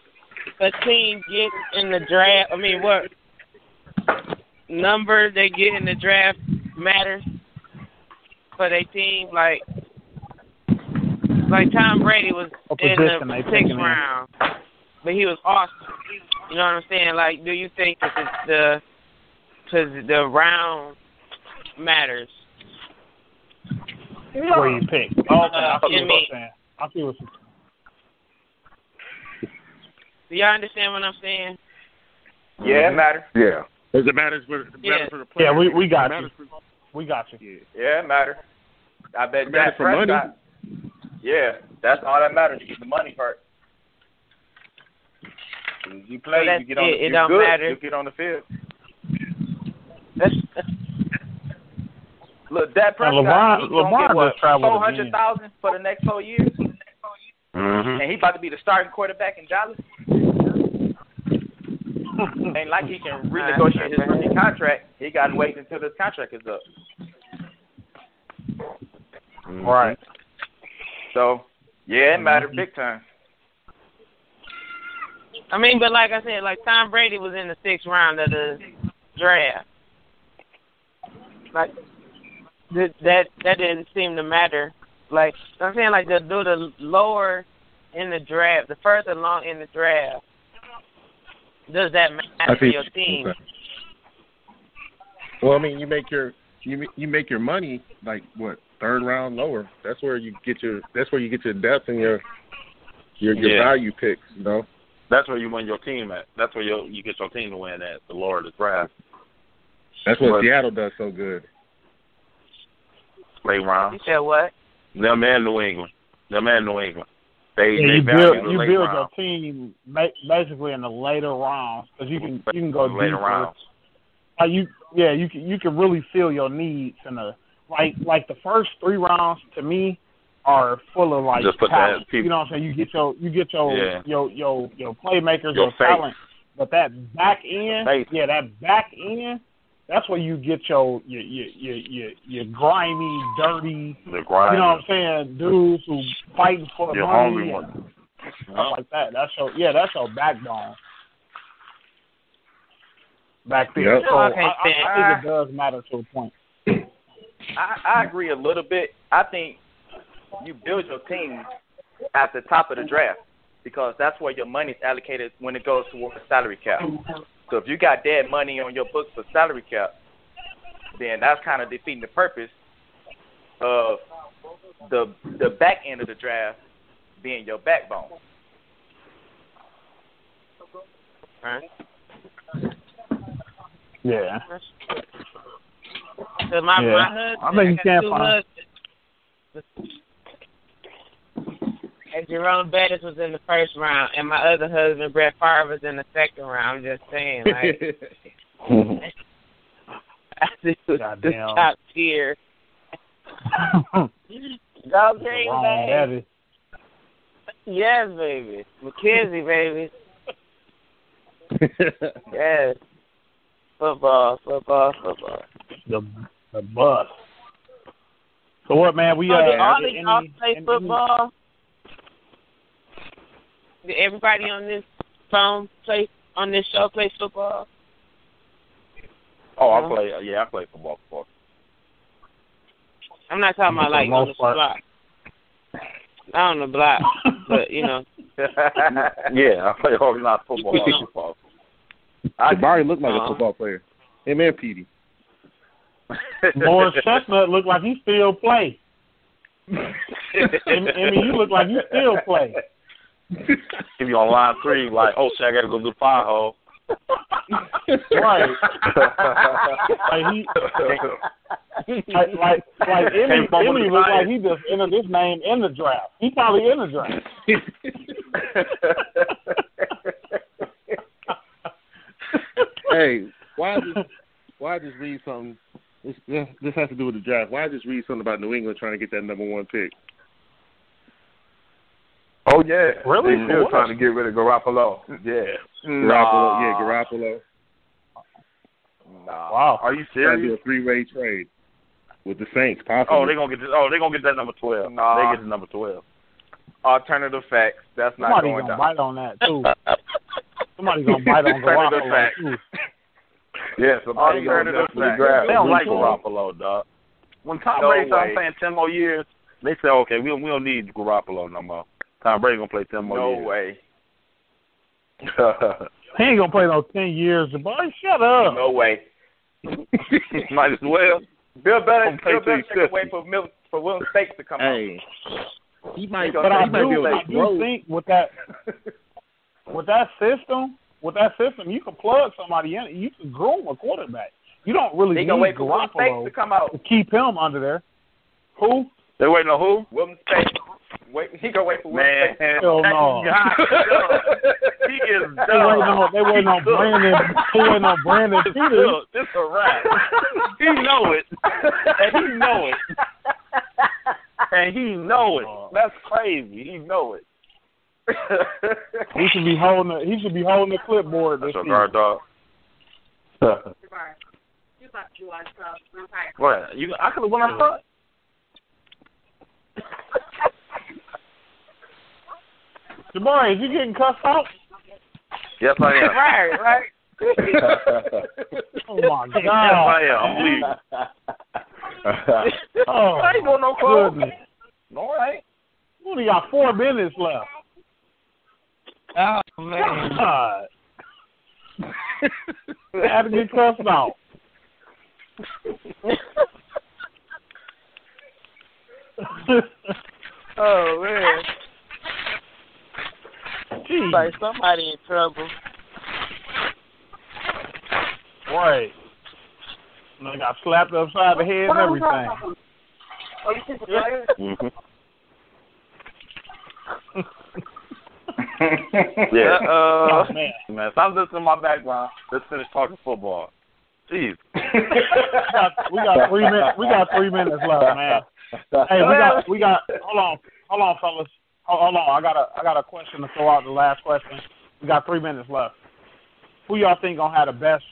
a team gets in the draft, what number they get in the draft matters for their team? Like Tom Brady was in the 6th round, but he was awesome. You know what I'm saying? Like, do you think that the round matters? Where you pick. Okay, I see what you're saying. I see what you're saying. Do y'all understand what I'm saying? Yeah, it matters. Yeah. Does it matter for the player? Yeah, we got you. We got you. Yeah, it matters. I bet Dak Prescott. Yeah, that's all that matters. You get the money part. You play, you get on the field. Don't matter. You get on the field. Look, Dak Prescott, he's going to get what, 400,000 for the next 4 years? Mm-hmm. And he about to be the starting quarterback in Dallas? Ain't like he can renegotiate his rookie contract. He got to wait until his contract is up. Right. So, yeah, it mattered big time. But like I said, like Tom Brady was in the 6th round of the draft. Like, that didn't seem to matter. Like, I'm saying, like, the lower in the draft, the further along in the draft, does that matter for your team? Well, you make your money like what, 3rd round lower. That's where you get your depth and your value picks. You know. That's where you win your team at. That's where you get your team to win at, the lower the draft. That's what Seattle does so good. Late round. You said what? Them and New England. You build your team basically in the later rounds because you can go later deeper. rounds. You can really feel your needs in the like the first 3 rounds to me are full of like just put talent. That You know what I'm saying? You get your playmakers, your talent, but that back end, that's where you get your grimy, dirty, you know what I'm saying, dudes who fighting for your money hungry and one. stuff like that. That's your backbone. Back there. Yep. So I think it does matter to a point. I agree a little bit. I think you build your team at the top of the draft because that's where your money is allocated when it goes towards the salary cap. So if you got dead money on your books for salary cap, then that's kind of defeating the purpose of the back end of the draft being your backbone. Right. Yeah. So my husband, I think you can't find. And Jerome Bettis was in the 1st round, and my other husband, Brett Favre, was in the 2nd round. I'm just saying, like, the top tier. Go Green Bay. Yes, baby. McKenzie, baby. Yes. Football. The bus. So what, man? We all y'all play football. Did everybody on this phone on this show play football? Oh, I play football. I'm not talking about like on the block. Not on the block, but you know. Yeah, I play organized football. Jabari looked like a football player. Him and Petey. Morris Chestnut looked like he still play. You look like you still play. If you're on line 3, like, oh shit, I gotta go to the fire hole. Right. like Emmy looks like he just entered his name in the draft. He probably in the draft. Hey, why just read something? This has to do with the draft. Why just read something about New England trying to get that number 1 pick? Oh yeah, Really? They're still trying to get rid of Garoppolo. Yeah, Garoppolo. Nah. Wow. Are you Trying to do serious? a three-way trade with the Saints, possibly. Oh, they're gonna get that number 12. Nah. They get the number 12. Alternative facts. That's not Somebody's going gonna down. bite on that too. Somebody's gonna bite on Alternative Garoppolo facts. too. yeah. Somebody gonna Alternative definitely facts. grab. They don't like Cool. Garoppolo, dog. When Tom No Brady started way. playing 10 more years, they said, okay, we don't need Garoppolo no more. Tom Brady gonna play 10 more No years. way. He ain't gonna play no 10 years. Boy, shut up. No way. Might as well. Bill Belichick Don't pay take away for Will Stakes to come out. Hey, he might. But I he might be able do to grow. think with that system, you can plug somebody in. You can groom a quarterback. You don't really They need gonna wait for Will Stakes Garoppolo to come out. to keep him under there. Who? They waiting on who? Will Stakes. He gonna wait for Will Man, Stakes. Hell no. He is They dumb. waiting on Brandon. They waiting on Brandon Peters. Look, this a wrap. He know it. And he know it. And he know it. That's crazy. He know it. He should be holding the clipboard this That's your season. guard dog. You about to watch Vampire. What? I could have went outside. Jabari, is you getting cussed out? Yes, I am. Right. Oh my Yes, God! I am. I'm leaving. Oh, I ain't going no clothes. goodness. All right. We only got 4 minutes left. Oh, man. God. Had to get cussed out. Oh, man. Jeez. Like somebody in trouble. Right. And I got slapped upside the head and everything. Oh, you took the fire? Mm-hmm. Yeah. Oh, man. Man, stop listening to my background. Let's finish talking football. Jeez. We got 3 minutes. We got 3 minutes left, man. Hey, we got. Hold on, fellas. Hold on. I got a question to throw out. The last question. We got 3 minutes left. Who y'all think gonna have the best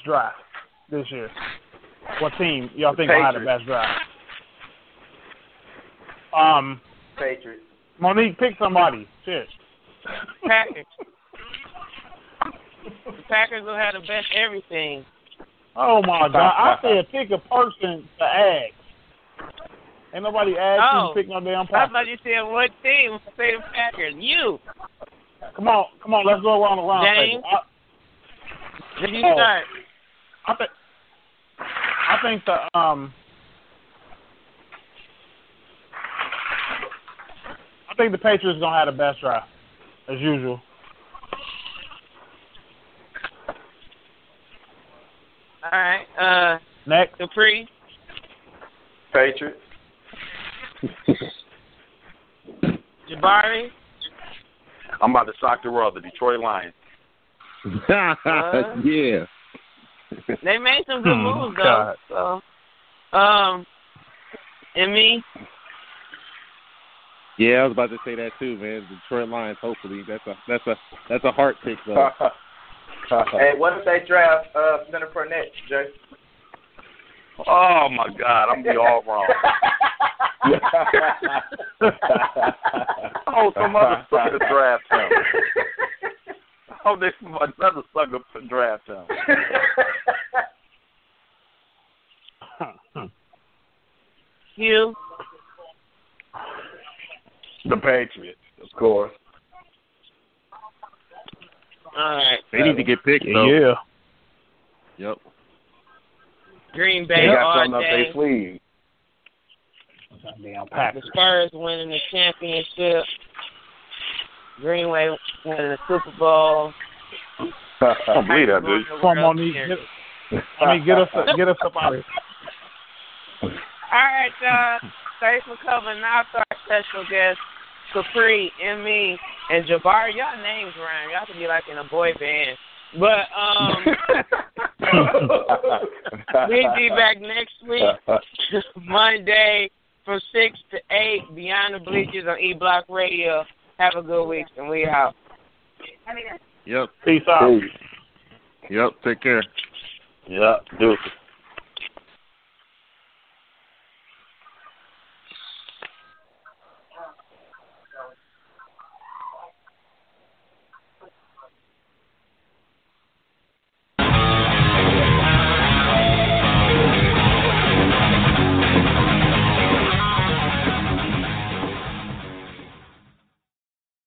draft this year? What team y'all think gonna have the best draft? Patriots. Monique, pick somebody. Shit. Packers. The Packers will have the best everything. Oh my God! I said pick a person to ask. Ain't nobody asked you to pick no damn I Packers. thought you said what team? Say the Packers. You. Come on, let's go around the round James? table. Did you start? I think the Patriots gonna have the best draft as usual. All right. Next, Capri. Patriots. Jabari. I'm about to shock the world. The Detroit Lions. Yeah. They made some good moves though. So, and me. Yeah, I was about to say that too, man. The Detroit Lions. Hopefully, that's a heart pick though. Hey, what if they draft Center Fournette, Jay? Oh my God, I'm gonna be all wrong. Oh, some other sucker draft him. Oh, there's another sucker draft him. Hugh. The Patriots, of course. All right. They need to get picked though. yeah. Yep. Green They Bay got all something up day. their sleeve. Damn The Packers. Spurs winning the championship. Green Bay winning the Super Bowl. I don't believe that, dude. Come on, Monique. Get us up out of here. All right, y'all. Thanks for coming out to our special guest, Capri, and me, and Jabari. Y'all names rhyme. Y'all could be like in a boy band. But we'll be back next week, Monday from 6 to 8, Beyond the Bleachers on E-Block Radio. Have a good week, and we out. Yep. Peace out. Yep. Take care. Yep. Deuces.